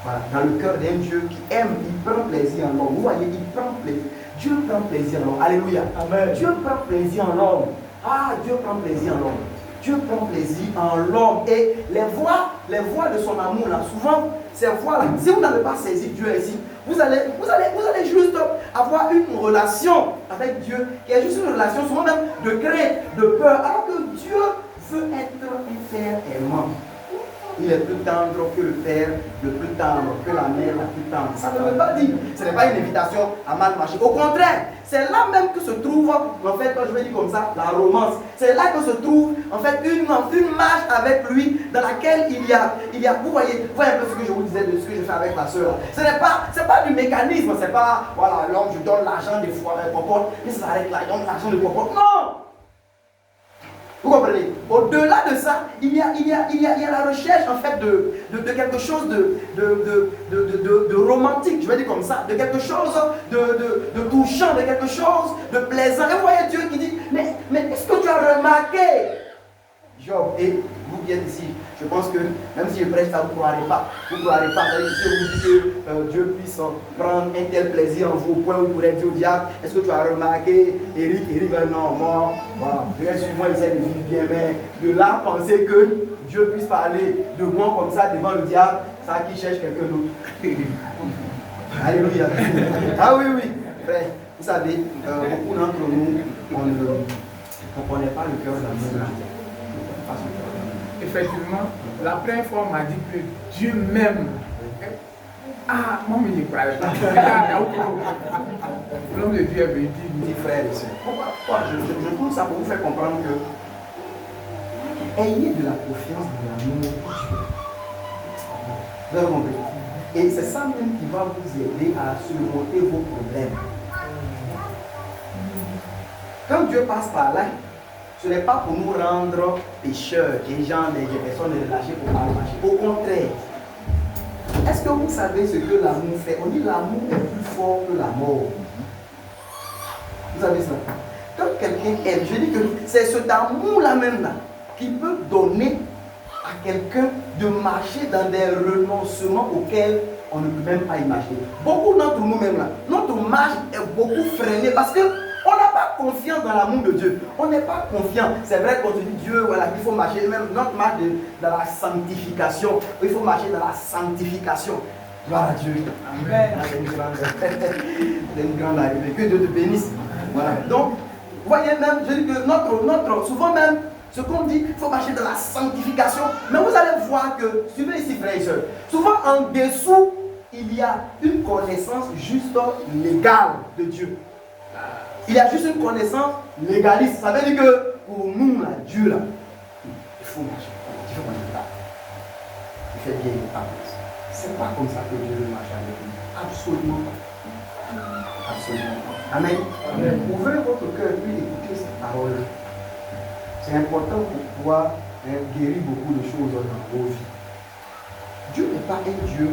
Voilà, dans le cœur d'un Dieu qui aime, il prend plaisir en l'homme. Vous voyez, il prend plaisir. Dieu prend plaisir en l'homme. Alléluia. Amen. Dieu prend plaisir en l'homme. Ah, Dieu prend plaisir en l'homme. Dieu prend plaisir en l'homme. Et les voix de son amour, là, souvent, ces voix-là, si vous n'avez pas saisi Dieu ici, vous allez juste avoir une relation avec Dieu qui est juste une relation souvent même de crainte, de peur, alors que Dieu veut être un père aimant. Il est plus tendre que le père, le plus tendre que la mère la plus tendre. Ça ne veut pas dire, ce n'est pas une invitation à mal marcher. Au contraire, c'est là même que se trouve, en fait, quand je vais dire comme ça, la romance. C'est là que se trouve, en fait, une marche avec lui dans laquelle il y a, vous voyez un peu ce que je vous disais de ce que je fais avec ma soeur. Ce n'est pas du mécanisme, c'est pas, voilà, l'homme, je donne l'argent des fois, mais ça s'arrête là, il donne l'argent de popote. Non! Vous comprenez? Au-delà de ça, il y a la recherche en fait de quelque chose de romantique, je vais dire comme ça, de quelque chose de touchant, de quelque chose de plaisant. Et vous voyez Dieu qui dit, mais est-ce que tu as remarqué? Job. Et vous qui êtes ici, je pense que même si je prêche ça, vous ne croirez pas. Vous ne croirez pas. C'est-à-dire que si on vous dit que Dieu puisse prendre un tel plaisir en vous au point où vous pourrez dire au diable, est-ce que tu as remarqué, Eric va non, moi, voilà, moi il essaie de vivre bien, mais de là penser que Dieu puisse parler de moi comme ça devant le diable, ça qui cherche quelqu'un d'autre. Alléluia. Ah oui, oui, frère, vous savez, beaucoup d'entre nous, on ne connaît pas le cœur d'amour. Effectivement, la première fois, on m'a dit que Dieu m'aime. Ah, moi, je ne croyais pas. L'homme de Dieu est venu dire, frère et soeur. Pourquoi je trouve ça pour vous faire comprendre que ayez de la confiance dans l'amour de Dieu. Vous avez compris? Et c'est ça même qui va vous aider à surmonter vos problèmes. Quand Dieu passe par là, ce n'est pas pour nous rendre pécheurs, des gens, des personnes relâchées pour mal marcher. Au contraire, est-ce que vous savez ce que l'amour fait? On dit l'amour est plus fort que la mort. Vous savez ça? Quand quelqu'un aime, je dis que c'est cet amour-là même là qui peut donner à quelqu'un de marcher dans des renoncements auxquels on ne peut même pas imaginer. Beaucoup d'entre nous-mêmes là, notre marche est beaucoup freinée parce que on n'a pas confiance dans l'amour de Dieu. On n'est pas confiant. C'est vrai qu'on se dit Dieu, voilà, qu'il faut marcher, même notre marche dans la sanctification. Il faut marcher dans la sanctification. Gloire à Dieu. Amen. C'est une grande arrivée. Que Dieu te bénisse. Voilà. Donc, vous voyez même, je dis que souvent même, ce qu'on dit, il faut marcher dans la sanctification. Mais vous allez voir que, suivez ici, frères et sœurs, souvent en dessous, il y a une connaissance juste légale de Dieu. Il y a juste une connaissance légaliste. Ça veut dire que pour nous, là, Dieu, là, il faut marcher. Il faut marcher là. Il fait bien les pas. C'est pas comme ça que Dieu veut marcher avec nous. Absolument pas. Absolument pas. Amen. Amen. Ouvrez votre cœur et écoutez cette parole. C'est important pour pouvoir guérir beaucoup de choses dans vos vies. Dieu n'est pas un Dieu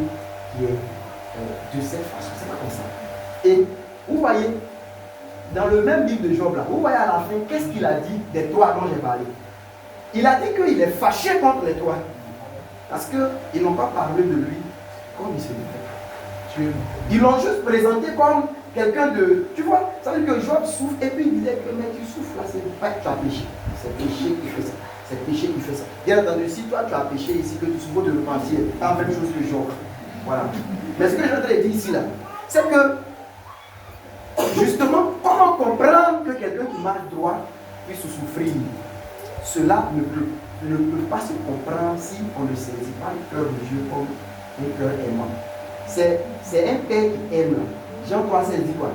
qui est de cette façon. C'est pas comme ça. Et vous voyez, dans le même livre de Job là, vous voyez à la fin, qu'est-ce qu'il a dit des trois dont j'ai parlé? Il a dit qu'il est fâché contre les trois. Parce qu'ils n'ont pas parlé de lui comme il se dit. Ils l'ont juste présenté comme quelqu'un de... Tu vois, ça veut dire que Job souffre et puis il disait que mais tu souffres là, c'est pas que tu as péché. C'est péché qui fait ça. C'est péché qui fait ça. Bien entendu, si toi tu as péché ici, que tu souffres de repentir, tu as la même chose que Job. Voilà. Mais ce que je voudrais dire ici là, c'est que justement, comment comprendre que quelqu'un qui marche droit puisse souffrir? Cela ne peut pas se comprendre si on ne saisit pas le cœur de Dieu comme un cœur aimant. C'est un père qui aime. Jean 3,16 dit quoi?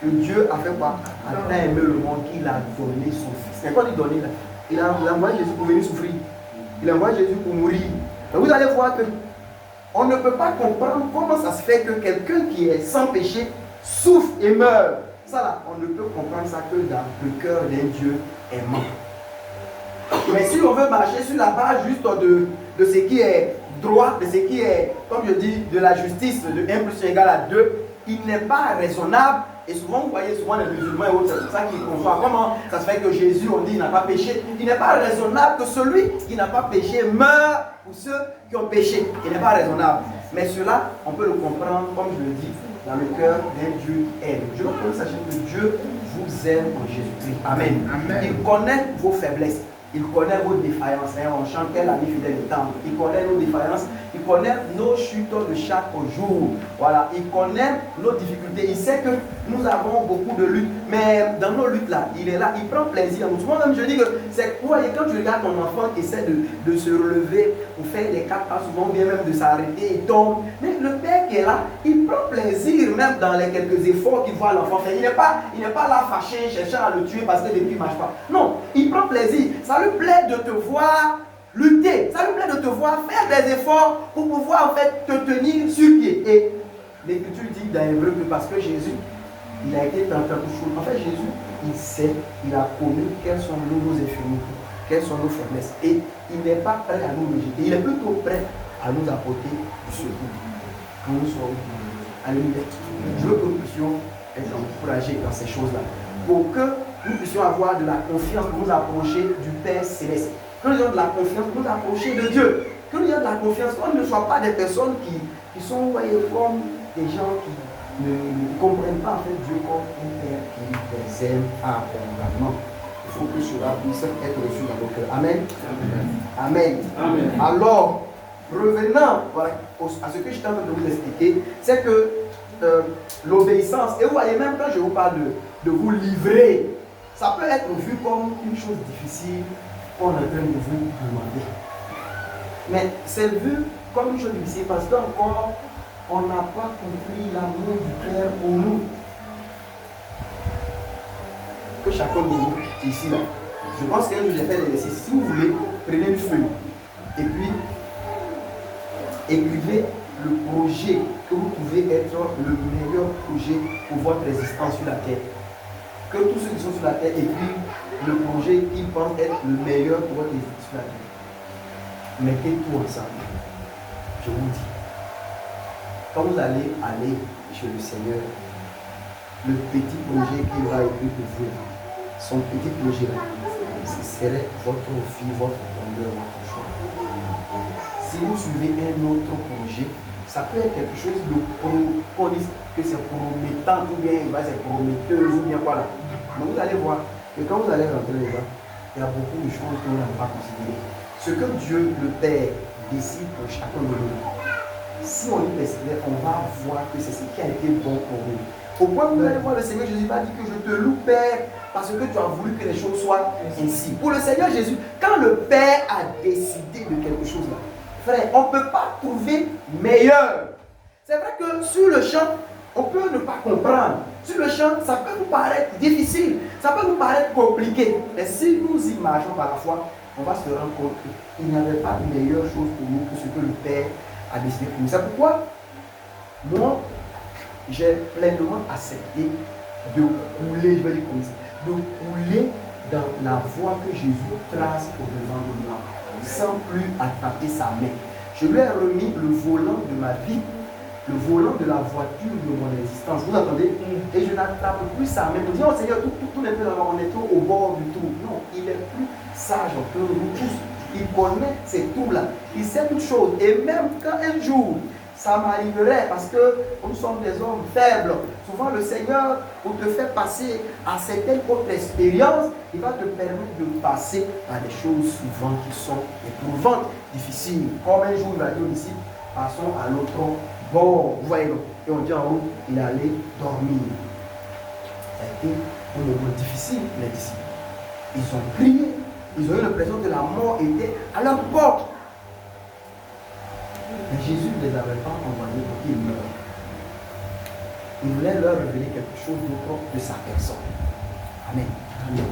Que Dieu a fait quoi? A tant aimé le monde qu'il a donné son fils. C'est quoi lui donner là? Il a envoyé Jésus pour venir souffrir. Il a envoyé Jésus pour mourir. Donc vous allez voir que on ne peut pas comprendre comment ça se fait que quelqu'un qui est sans péché souffre et meurt. Ça là, on ne peut comprendre ça que dans le cœur d'un Dieu aimant. Mais si on veut marcher sur la base juste de ce qui est droit, de ce qui est, comme je dis, de la justice, de 1 plus 1 égale à 2, il n'est pas raisonnable. Et souvent, vous voyez souvent les musulmans et autres, c'est ça qu'ils conçoivent. Comment ça se fait que Jésus, on dit, il n'a pas péché? Il n'est pas raisonnable que celui qui n'a pas péché meure pour ceux qui ont péché. Il n'est pas raisonnable. Mais cela, on peut le comprendre, comme je le dis, dans le cœur d'un Dieu qui aime. Je veux que vous sachiez que Dieu vous aime en Jésus-Christ. Amen. Amen. Il connaît vos faiblesses. Il connaît vos défaillances. On chantait la vie fidèle du temple. Il connaît nos défaillances. Il connaît nos chutes de chaque jour. Voilà. Il connaît nos difficultés. Il sait que nous avons beaucoup de luttes. Mais dans nos luttes là, il est là. Il prend plaisir. Souvent même je dis que c'est quoi, quand tu regardes ton enfant qui essaie de se relever pour faire des 4 pas, souvent bien même de s'arrêter, il tombe. Mais le père qui est là, il prend plaisir même dans les quelques efforts qu'il voit l'enfant faire. Il n'est pas là fâché, cherchant à le tuer parce que depuis il ne marche pas. Non, il prend plaisir. Ça lui plaît de te voir lutter. Ça lui plaît de te voir faire des efforts pour pouvoir en fait te tenir sur pied. Et l'Écriture dit dans Hébreu que parce que Jésus, il a été tenté en toutes choses. En fait, Jésus, il sait, il a connu quelles sont nos infirmités, quelles sont nos faiblesses. Et il n'est pas prêt à nous rejeter. Il est plutôt prêt à nous apporter du secours. Quand nous sommes à l'unité. Je veux que nous puissions être encouragés dans ces choses-là. Pour que nous puissions avoir de la confiance pour nous approcher du Père Céleste. que nous ayons de la confiance pour nous approcher de Dieu. Que nous ayons de la confiance, qu'on ne soit pas des personnes qui sont, voyez, comme des gens qui ne comprennent pas en fait Dieu comme un Père qui les aime abondamment. Il faut que cela puisse être reçu dans nos cœurs. Amen. Amen. Amen. Alors, revenant voilà, à ce que je suis en train de vous expliquer, c'est que l'obéissance, et vous voyez même quand je vous parle de vous livrer, ça peut être vu comme une chose difficile qu'on est en train de vous demander. Mais c'est vu comme une chose difficile parce qu'encore, on n'a pas compris l'amour du Père pour nous. Que chacun de nous, ici, là, je pense que j'ai fait l'exercice. Si vous voulez, prenez une feuille et puis écrivez le projet que vous pouvez être le meilleur projet pour votre existence sur la terre. Que tous ceux qui sont sur la terre écrivent le projet qu'ils pensent être le meilleur pour votre existence sur la terre. Mettez tout ensemble. Je vous dis, quand vous allez aller chez le Seigneur, le petit projet qu'il va écrire pour vous, son petit projet là, ce serait votre vie, votre bonheur, votre choix. Si vous suivez un autre projet, ça peut être quelque chose de qu'on dit que c'est promettant ou bien c'est prometteuse ou bien quoi là. Mais vous allez voir que quand vous allez rentrer là-bas, il y a beaucoup de choses que vous n'avez pas considérées. Ce que Dieu, le Père, décide pour chacun de nous, si on y persévère, on va voir que c'est ce qui a été bon pour nous. Au point où vous allez voir, le Seigneur Jésus va dire que je te loue, Père, parce que tu as voulu que les choses soient ainsi. Pour le Seigneur Jésus, quand le Père a décidé de quelque chose là, frère, on ne peut pas trouver meilleur. C'est vrai que sur le champ, on peut ne pas comprendre. Sur le champ, ça peut nous paraître difficile, ça peut nous paraître compliqué. Mais si nous y marchons par la foi, on va se rendre compte qu'il n'y avait pas de meilleure chose pour nous que ce que le Père a décidé pour nous. C'est pourquoi moi, j'ai pleinement accepté de couler, je vais dire comme ça, de couler dans la voie que Jésus trace au devant de moi, sans plus attraper sa main. Je lui ai remis le volant de ma vie, le volant de la voiture de mon existence. Vous entendez? Et je n'attrape plus sa main. Je dis, oh Seigneur, tout n'est plus là, on est au bord du tour. Non, il est plus sage que nous tous. Il connaît ces tours-là. Il sait toutes choses. Et même quand un jour, ça m'arriverait parce que nous sommes des hommes faibles. Souvent, le Seigneur, pour te faire passer à certaines autres expériences, il va te permettre de passer à des choses souvent qui sont éprouvantes, difficiles. Comme un jour, il va dire aux disciples, passons à l'autre bord. Vous voyez, et on dit en haut, il allait dormir. Ça a été un moment difficile, les disciples. Ils ont prié. Ils ont eu l'impression que la mort était à leur porte. Mais Jésus ne les avait pas envoyés pour qu'ils meurent. Il voulait leur révéler quelque chose d'autre de sa personne. Amen. Amen.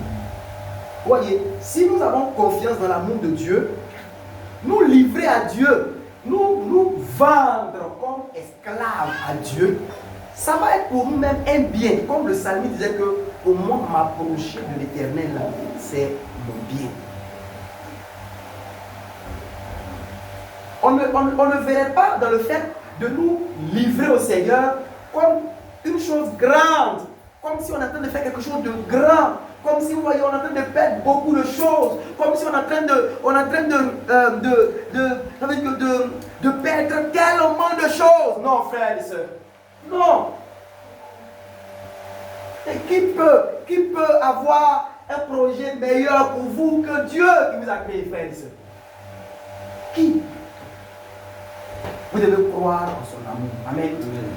Voyez, si nous avons confiance dans l'amour de Dieu, nous livrer à Dieu, nous vendre comme esclaves à Dieu, ça va être pour nous-mêmes un bien. Comme le psalmiste disait que pour moi, m'approcher de l'Éternel, c'est mon bien. On ne verrait pas dans le fait de nous livrer au Seigneur comme une chose grande, comme si on est en train de faire quelque chose de grand, comme si vous voyez, on est en train de perdre beaucoup de choses, comme si on est en train de perdre tellement de choses. Non, frères et sœurs, non. Et qui peut avoir un projet meilleur pour vous que Dieu qui vous a créé, frères et sœurs? Qui? Vous devez croire en son amour. Amen.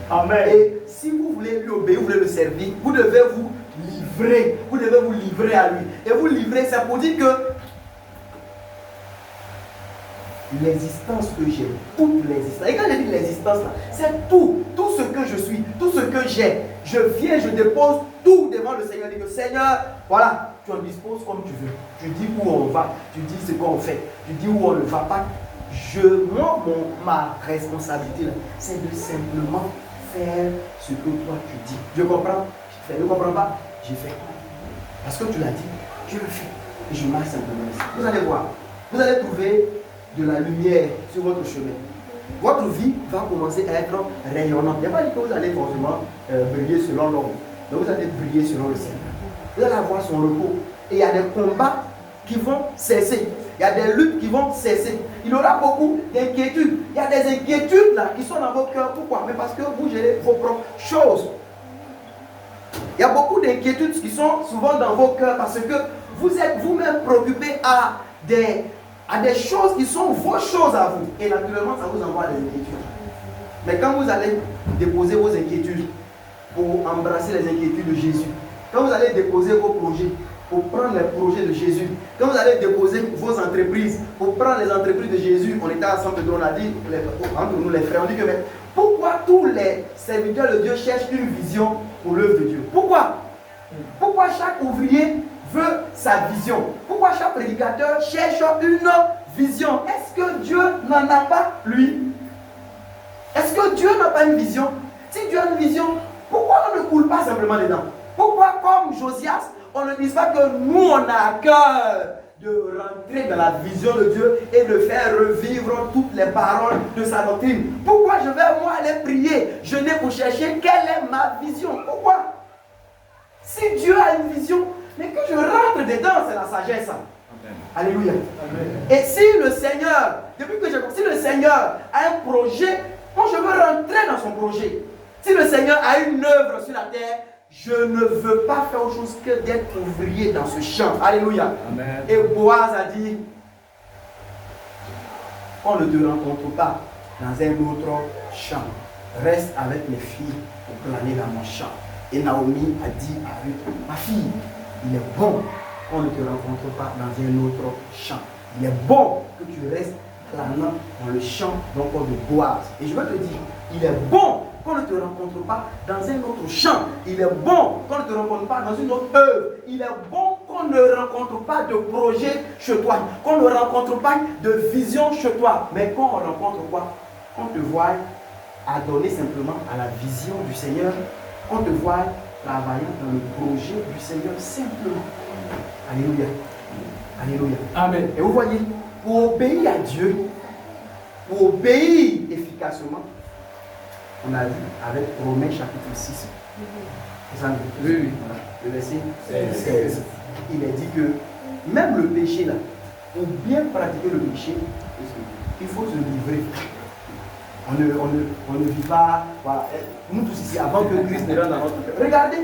Amen. Et si vous voulez lui obéir, vous voulez le servir, vous devez vous livrer. Vous devez vous livrer à lui. Et vous livrer, c'est pour dire que l'existence que j'ai, toute l'existence. Et quand je dis l'existence là, c'est tout ce que je suis, tout ce que j'ai. Je viens, je dépose tout devant le Seigneur. Je dis que Seigneur, voilà, tu en disposes comme tu veux. Tu dis où on va, tu dis ce qu'on fait, tu dis où on ne va pas. Ma responsabilité, c'est de simplement faire ce que toi tu dis. Je comprends, je fais. Ne comprends pas, je fais. Parce que tu l'as dit, je le fais. Et je marche simplement ici. Vous allez voir, vous allez trouver de la lumière sur votre chemin. Votre vie va commencer à être rayonnante. Il n'y a pas dit que vous allez forcément briller selon l'homme. Donc vous allez briller selon le Seigneur. Vous allez avoir son repos. Et il y a des combats qui vont cesser. Il y a des luttes qui vont cesser. Il y aura beaucoup d'inquiétudes. Il y a des inquiétudes là qui sont dans vos cœurs. Pourquoi? Mais parce que vous gérez vos propres choses. Il y a beaucoup d'inquiétudes qui sont souvent dans vos cœurs parce que vous êtes vous-même préoccupés à des choses qui sont vos choses à vous. Et naturellement, ça vous envoie des inquiétudes. Mais quand vous allez déposer vos inquiétudes pour embrasser les inquiétudes de Jésus, quand vous allez déposer vos projets pour prendre les projets de Jésus, quand vous allez déposer vos entreprises pour prendre les entreprises de Jésus, on était ensemble, on a dit, entre nous les frères, on dit que mais pourquoi tous les serviteurs de Dieu cherchent une vision pour l'œuvre de Dieu? Pourquoi? Pourquoi chaque ouvrier veut sa vision? Pourquoi chaque prédicateur cherche une vision? Est-ce que Dieu n'en a pas, lui? Est-ce que Dieu n'a pas une vision? Si Dieu a une vision, pourquoi on ne coule pas simplement dedans? Pourquoi, comme Josias, on ne dit pas que nous, on a à cœur de rentrer dans la vision de Dieu et de faire revivre toutes les paroles de sa doctrine? Pourquoi je vais moi aller prier, jeûner pour chercher quelle est ma vision? Pourquoi? Si Dieu a une vision, mais que je rentre dedans, c'est la sagesse. Amen. Alléluia. Amen. Et si le Seigneur, depuis que j'ai compris, si le Seigneur a un projet, moi je veux rentrer dans son projet. Si le Seigneur a une œuvre sur la terre, je ne veux pas faire autre chose que d'être ouvrier dans ce champ. Alléluia. Amen. Et Boaz a dit, on ne te rencontre pas dans un autre champ. Reste avec les filles pour planer dans mon champ. Et Naomi a dit à Ruth, ma fille, il est bon qu'on ne te rencontre pas dans un autre champ. Il est bon que tu restes planant dans le champ donc de Boaz. Et je veux te dire, il est bon qu'on ne te rencontre pas dans un autre champ. Il est bon qu'on ne te rencontre pas dans une autre œuvre. Il est bon qu'on ne rencontre pas de projet chez toi. Qu'on ne rencontre pas de vision chez toi. Mais qu'on rencontre quoi? Qu'on te voit adonner simplement à la vision du Seigneur. Qu'on te voit travaillant dans le projet du Seigneur simplement. Alléluia. Alléluia. Amen. Et vous voyez, pour obéir à Dieu, pour obéir efficacement, on a vu avec Romains chapitre 6. C'est ça? Oui. Voilà. Le verset 16. Il est dit que même le péché là, pour bien pratiquer le péché, il faut se livrer. On ne vit pas, voilà. Nous tous ici, avant que Christ ne rentre dans notre cœur. Regardez.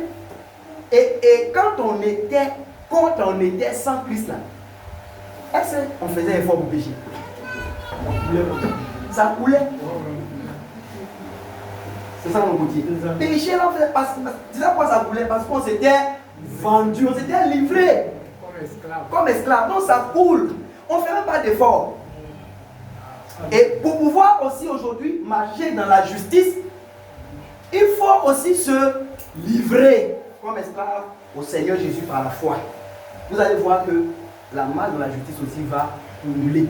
Et quand on était sans Christ là, est-ce qu'on faisait effort pour pécher? Ça coulait. C'est ça mon côté. Péché là, on faisait parce que c'est ça pourquoi ça coulait, parce qu'on s'était vendu, on s'était livré. Comme esclave. Donc ça coule. On ne fait même pas d'effort. Et pour pouvoir aussi aujourd'hui marcher dans la justice, il faut aussi se livrer comme esclave au Seigneur Jésus par la foi. Vous allez voir que la masse de la justice aussi va couler.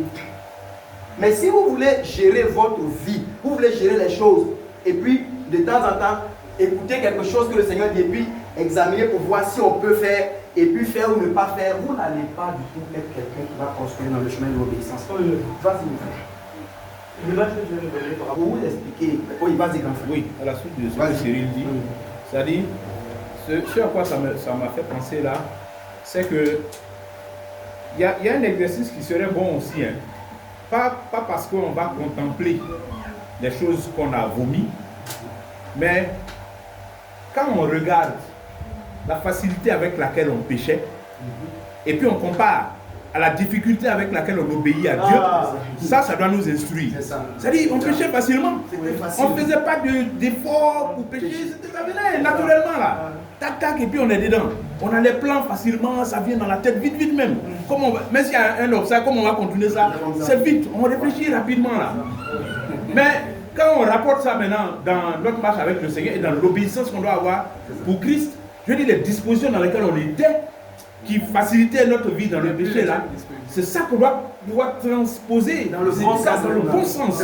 Mais si vous voulez gérer votre vie, vous voulez gérer les choses, et puis de temps en temps, écouter quelque chose que le Seigneur dit, et puis examiner pour voir si on peut faire, et puis faire ou ne pas faire, vous n'allez pas du tout être quelqu'un qui va prospérer dans le chemin de l'obéissance. Vas-y, mon frère. Pour vous expliquer, oui, vas-y, grand frère. Oui, à la suite de ce que Cyril dit, c'est-à-dire, ce à quoi ça m'a fait penser là, c'est que il y a un exercice qui serait bon aussi, hein. Pas parce qu'on va contempler les choses qu'on a vomies, mais quand on regarde la facilité avec laquelle on péchait, et puis on compare à la difficulté avec laquelle on obéit à Dieu, ça doit nous instruire. C'est-à-dire, on péchait facilement. On ne faisait pas d'efforts pour pécher, ça venait naturellement là. Tac, tac, et puis on est dedans. On a les plans facilement, ça vient dans la tête vite, vite même. Même s'il y a un obstacle, comment on va continuer ça? C'est vite, on réfléchit rapidement là. Mais quand on rapporte ça maintenant dans notre marche avec le Seigneur et dans l'obéissance qu'on doit avoir pour Christ, je dis les dispositions dans lesquelles on était, qui facilitait notre vie dans le péché là, c'est ça qu'on doit pouvoir transposer dans le bon sens,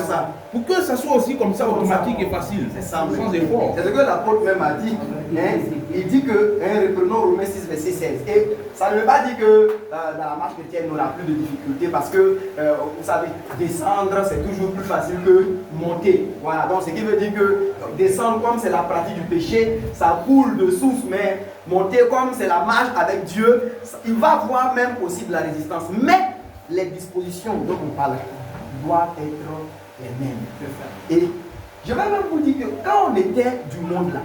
pour que ça soit aussi comme ça automatique et facile, sans effort. C'est ce que l'apôtre même a dit, hein? il dit que, reprenons Romains 6, verset 16. Et ça ne veut pas dire que dans la marche chrétienne, on n'aura plus de difficultés parce que, vous savez, descendre, c'est toujours plus facile que monter. Voilà, donc ce qui veut dire que descendre, comme c'est la pratique du péché, ça coule de source, mais monter, comme c'est la marche avec Dieu, il va avoir même aussi de la résistance. Mais les dispositions dont on parle doivent être les mêmes. Et je vais même vous dire que quand on était du monde là,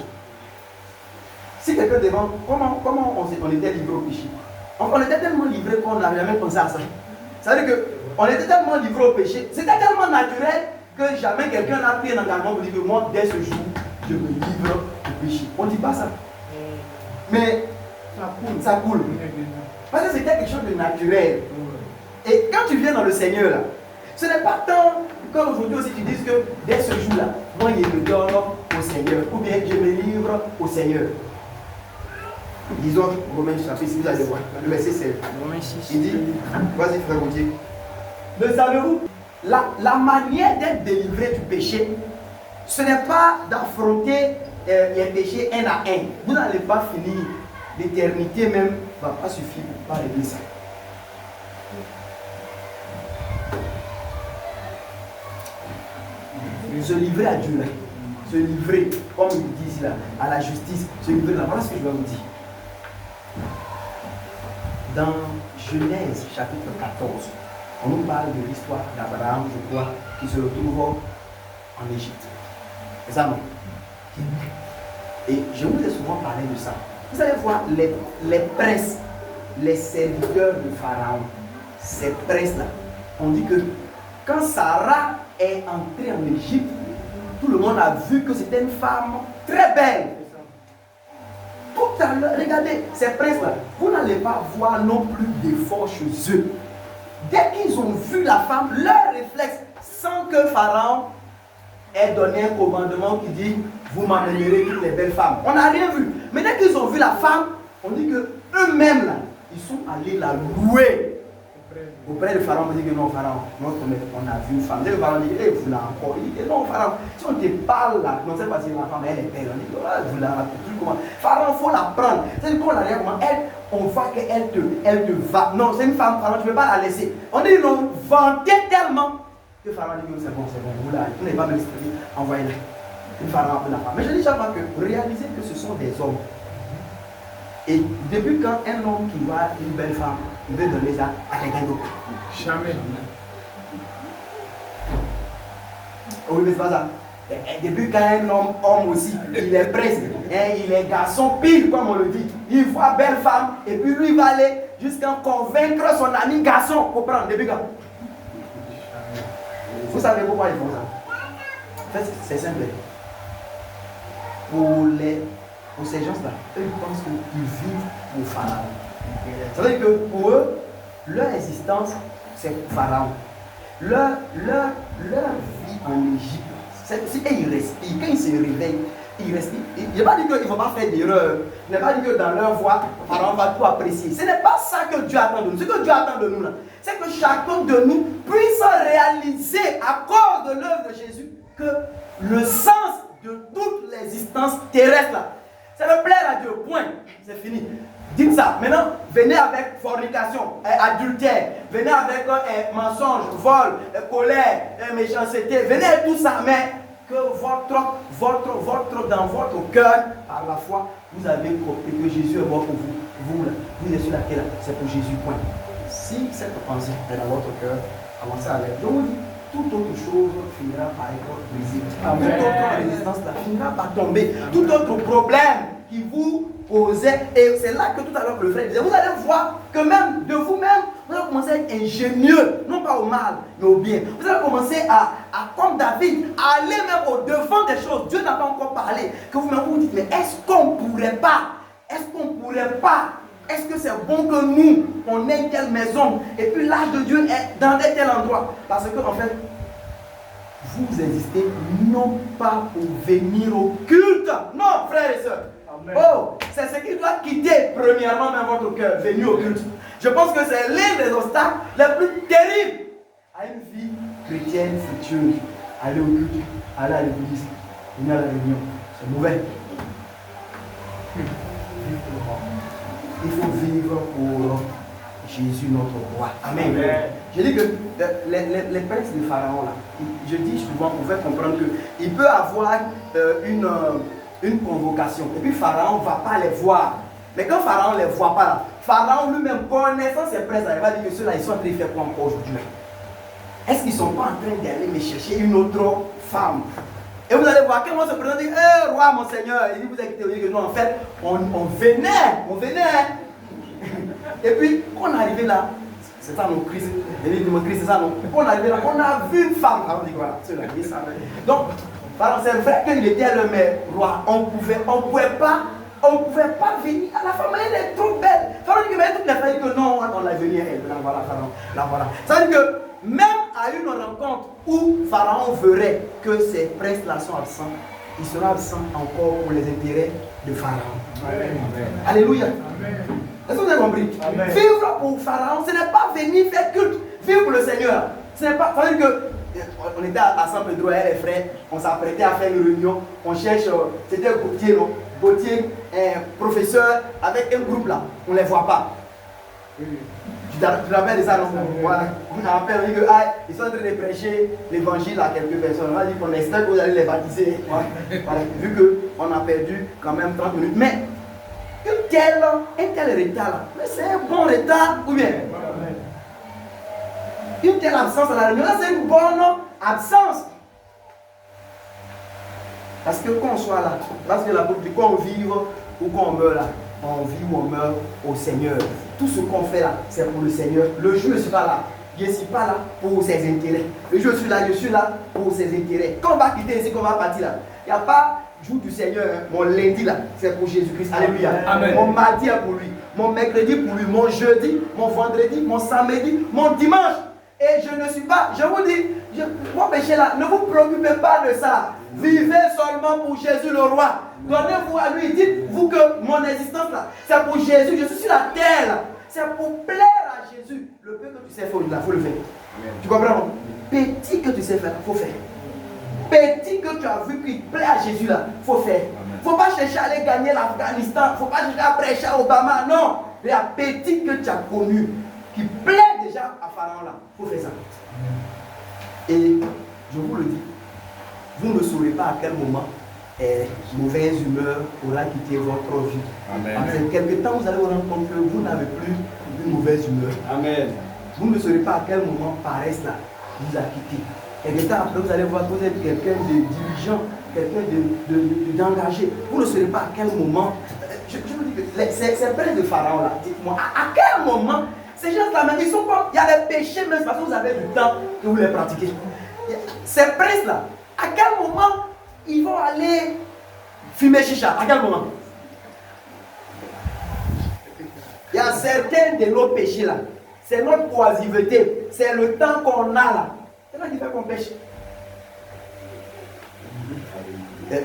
si quelqu'un demande comment on était livré au péché, on était tellement livré qu'on n'avait jamais pensé à ça. Ça veut dire qu'on était tellement livré au péché, c'était tellement naturel que jamais quelqu'un n'a pris un engagement pour dire que moi, dès ce jour, je me livre au péché. On ne dit pas ça. Mais ça coule. Parce que c'était quelque chose de naturel. Et quand tu viens dans le Seigneur là, ce n'est pas tant comme aujourd'hui aussi tu dis que dès ce jour-là, moi je me donne au Seigneur, ou bien je me livre au Seigneur. Disons Romains chapitre 6, vous allez voir, le verset 7. Il dit, vas-y frère Gauthier. Ne savez-vous? La manière d'être délivré du péché, ce n'est pas d'affronter les péchés un à un. Vous n'allez pas finir, l'éternité même ne va pas suffire pour pas régler ça. Se livrer à Dieu là, se livrer, comme il dit ici là, à la justice, se livrer là, voilà ce que je vais vous dire. Dans Genèse chapitre 14, on nous parle de l'histoire d'Abraham, je crois, qui se retrouve en Égypte. C'est ça, non? Et je vous ai souvent parlé de ça. Vous allez voir les princes, les serviteurs de Pharaon, ces princes-là, on dit que quand Sarah est entrée en Égypte, tout le monde a vu que c'était une femme très belle. Tout à l'heure, regardez, ces princes-là, vous n'allez pas voir non plus d'efforts chez eux. Dès qu'ils ont vu la femme, leur réflexe, sans que Pharaon ait donné un commandement qui dit vous m'amènerez toutes les belles femmes. On n'a rien vu. Mais dès qu'ils ont vu la femme, on dit que eux-mêmes là, ils sont allés la louer. Auprès de Pharaon, on dit que non, Pharaon, notre maître, on a vu une femme. Dès que Pharaon dit, vous l'avez encore. Il dit, non, Pharaon, si on te parle là, non, c'est pas si la femme, elle est belle. On dit, vous l'avez comment. Pharaon, il faut la prendre. C'est qu'on la regarde, on voit qu'elle te va. Non, c'est une femme, Pharaon, tu ne peux pas la laisser. On dit, non, vantez tellement que Pharaon dit, c'est bon, vous n'avez pas me l'expliquer, envoyez-la. Une Pharaon appelle la femme. Mais je dis chaque fois que réalisez que ce sont des hommes. Et depuis quand un homme qui voit une belle femme, il veut donner ça à quelqu'un d'autre? Jamais. Oui, mais c'est pas ça. Depuis quand un homme aussi, il est prince, il est garçon pile, comme on le dit. Il voit belle femme, et puis lui va aller jusqu'à convaincre son ami garçon pour prendre. Depuis quand? Vous savez pourquoi ils font ça? En fait, c'est simple. Pour ces gens-là, eux ils pensent qu'ils vivent au Pharaon. Ça veut dire que pour eux, leur existence, c'est Pharaon. Leur vie en Égypte, et ils respirent. Quand ils se réveillent, ils respirent. Je n'ai pas dit qu'il ne faut pas faire d'erreur. Je n'ai pas dit que dans leur voix, Pharaon va tout apprécier. Ce n'est pas ça que Dieu attend de nous. Ce que Dieu attend de nous, c'est que chacun de nous puisse réaliser, à cause de l'œuvre de Jésus, que le sens de toute l'existence terrestre, c'est de plaire à Dieu. Point. C'est fini. Dites ça. Maintenant, venez avec fornication, adultère, venez avec mensonge, vol, colère, méchanceté. Venez avec tout ça, mais que dans votre cœur, par la foi, vous avez compris que Jésus est mort pour vous. Vous êtes sur la terre, c'est pour Jésus. Point. Si cette pensée est dans votre cœur, avancez avec. Je vous dis, toute autre chose finira par être brisée. Toute autre résistance finira par tomber. Tout autre problème qui vous posait, et c'est là que tout à l'heure le frère disait, vous allez voir que même de vous-même, vous allez commencer à être ingénieux, non pas au mal, mais au bien. Vous allez commencer à comme David, à aller même au devant des choses. Dieu n'a pas encore parlé. Que vous-même vous dites, mais est-ce qu'on pourrait pas? Est-ce que c'est bon que nous, on ait telle maison, et puis l'âge de Dieu est dans tel endroit? Parce que en fait, vous existez non pas pour venir au culte. Non, frères et sœurs. Amen. Oh, c'est ce qui doit quitter premièrement dans votre cœur, venir au culte. Je pense que c'est l'un des obstacles les plus terribles à une vie chrétienne fructueuse. Aller au culte, aller à l'église, venir à la réunion. C'est mauvais. il faut vivre pour Jésus notre roi. Amen. Je dis que les princes de Pharaon, là, je dis souvent pour faire comprendre qu'il peut avoir une convocation. Et puis Pharaon ne va pas les voir. Mais quand Pharaon ne les voit pas, là, Pharaon lui-même, connaissant ses princes, il va dire que ceux-là, ils sont en train de faire quoi encore aujourd'hui? Est-ce qu'ils ne sont pas en train d'aller me chercher une autre femme? Et vous allez voir, quand on se présente, il dit, hé, roi, mon seigneur, il dit, vous inquiétez, vous dites que nous, en fait, on venait. Et puis, quand on est arrivé là, c'est ça nos crises, c'est ça, non? Quand on est arrivé là, on a vu une femme. Alors on dit, voilà, c'est là, ça. Donc, c'est vrai qu'il était le roi, on ne pouvait pas venir. La femme, elle est trop belle. Pharaon dit que toutes les femmes disent que non, on l'a venue, elle. Là, voilà, Pharaon. Là, voilà. Ça veut dire que même à une rencontre où Pharaon verrait que ces princes-là sont absents, il sera absent encore pour les intérêts de Pharaon. Amen. Alléluia. Est-ce que vous avez compris? Amen. Vivre pour Pharaon, ce n'est pas venir faire culte. Vivre pour le Seigneur. Ce n'est pas. Ça veut dire que on était à San Pedro, les frères, on s'apprêtait à faire une réunion, on cherche, c'était Gauthier, non? Gauthier, un professeur avec un groupe là, on ne les voit pas. Tu te rappelles de ça, non? Voilà. On appelle, on dit que ils sont en train de prêcher l'évangile à quelques personnes. On va dire qu'on espère que vous allez les baptiser. Voilà. Vu qu'on a perdu quand même 30 minutes. Mais un tel retard là, mais c'est un bon retard ou bien? Une telle absence à la réunion, là c'est une bonne absence. Parce que quand on soit là, parce que la Bible dit qu'on vive ou qu'on meurt là, on vit ou on meurt au Seigneur. Tout ce qu'on fait là, c'est pour le Seigneur. Le jour, je ne suis pas là. Je ne suis pas là pour ses intérêts. Le jour, je suis là pour ses intérêts. Quand on va quitter ici, qu'on va partir là, il n'y a pas jour du Seigneur. Hein. Mon lundi là, c'est pour Jésus-Christ. Alléluia. Amen. Mon mardi est pour lui. Mon mercredi pour lui. Mon jeudi, mon vendredi, mon samedi, mon dimanche. Et je ne suis pas, je vous dis, mon péché là, ne vous préoccupez pas de ça. Vivez seulement pour Jésus le roi. Donnez-vous à lui. Dites-vous que mon existence là, c'est pour Jésus. Je suis sur la terre là. C'est pour plaire à Jésus. Le peu que tu sais faire, il faut le faire. Amen. Tu comprends? Petit que tu sais faire, il faut faire. Petit que tu as vu qu'il plaît à Jésus là, il faut faire. Il ne faut pas chercher à aller gagner l'Afghanistan. Il ne faut pas chercher à prêcher à Obama. Non. Il y a petit que tu as connu, qui plaît déjà à Pharaon là, il faut faire ça. Et je vous le dis, vous ne saurez pas à quel moment mauvaise humeur aura quitté votre vie. Amen. Après quelque temps, vous allez vous rendre compte que vous n'avez plus une mauvaise humeur. Amen. Vous ne saurez pas à quel moment paresse là vous a quitté. Quelque temps après, vous allez voir que vous êtes quelqu'un de dirigeant, quelqu'un d'engagé. Vous ne saurez pas à quel moment. Je vous dis que ces princes de Pharaon là, dites-moi, à quel moment ces gens-là, ils sont comme, il y a des péchés, même parce que vous avez du temps que vous les pratiquez. Ces princes-là, à quel moment ils vont aller fumer chicha? À quel moment? Il y a certains de nos péchés là, c'est notre oisiveté, c'est le temps qu'on a là. C'est là qui fait qu'on pêche.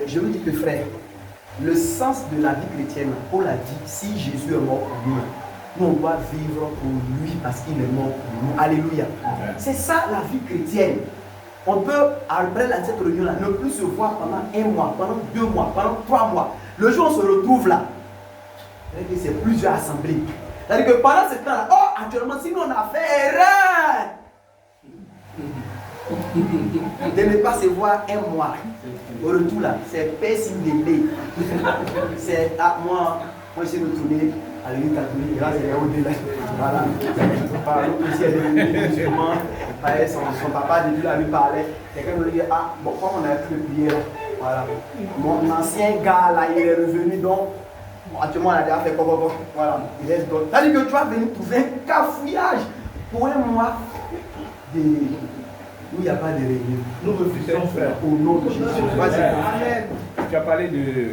Je vous dis que frère, le sens de la vie chrétienne, on l'a dit, si Jésus est mort pour nous, nous on doit vivre pour lui parce qu'il est mort pour nous. Alléluia. C'est ça la vie chrétienne. On peut, après cette réunion-là, ne plus se voir pendant 1 mois, pendant 2 mois, pendant 3 mois. Le jour où on se retrouve là, c'est plusieurs assemblées. C'est-à-dire que pendant ce temps-là, actuellement, si nous on a fait erreur de ne pas se voir 1 mois. Au retour là, c'est personne bébé. C'est moi je suis retourné à l'église catholique, et là c'est au-delà. Voilà. Aussi elle est devenue musulmane. Son papa depuis là lui parlait. Quelqu'un me dit, bon, comme on avait plus de prière, voilà. Mon ancien gars là, il est revenu donc. Actuellement, on a déjà fait quoi. Voilà. Il reste d'autres. C'est-à-dire que tu vas venir trouver un cafouillage pour 1 mois de. Où il n'y a pas de réunion. Nous refusons au nom de Jésus. Amen. Tu as parlé de.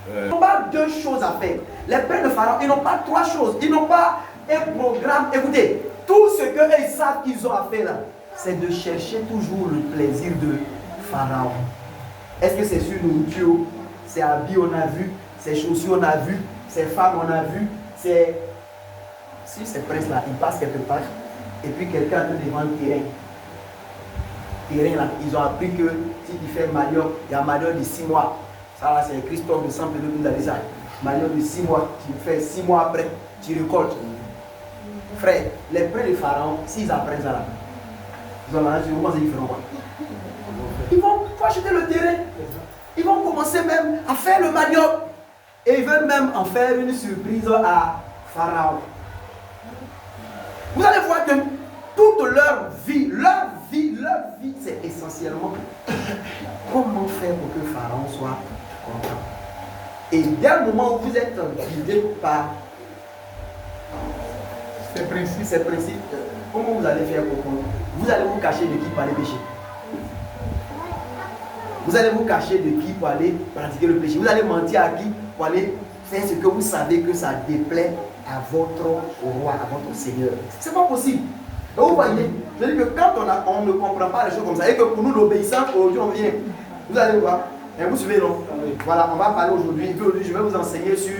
Ils n'ont pas 2 choses à faire. Les pères de Pharaon, ils n'ont pas 3 choses. Ils n'ont pas un programme. Écoutez, tout ce qu'ils savent qu'ils ont à faire là, c'est de chercher toujours le plaisir de Pharaon. Est-ce que c'est sur nourriture, c'est habits on a vu, c'est chaussures on a vu, c'est femmes on a vu, c'est. Si ces princes là, ils passent quelque part, et puis quelqu'un devant le terrain. Là, ils ont appris que si tu fais manioc, il y a manioc de 6 mois. Ça là, c'est Christophe de San Pedro qui nous a dit ça. Manioc de 6 mois, tu fais 6 mois après, tu récoltes. Frère, les prêts de Pharaon, s'ils apprennent ça là, ils vont là, comment c'est différent quoi? Ils vont acheter le terrain. Ils vont commencer même à faire le manioc. Et ils veulent même en faire une surprise à Pharaon. Vous allez voir que toute leur vie, c'est essentiellement comment faire pour que Pharaon soit content. Et dès le moment où vous êtes guidé par ces principes, comment vous allez faire pour comprendre? Vous allez vous cacher de qui pour aller pécher? Vous allez vous cacher de qui pour aller pratiquer le péché? Vous allez mentir à qui pour aller faire ce que vous savez que ça déplaît à votre roi, à votre Seigneur? C'est pas possible. Donc vous voyez, je dis que quand on ne comprend pas les choses comme ça, et que pour nous l'obéissance, aujourd'hui on vient, vous allez voir, et vous suivez non? Voilà, on va parler aujourd'hui, je vais vous enseigner sur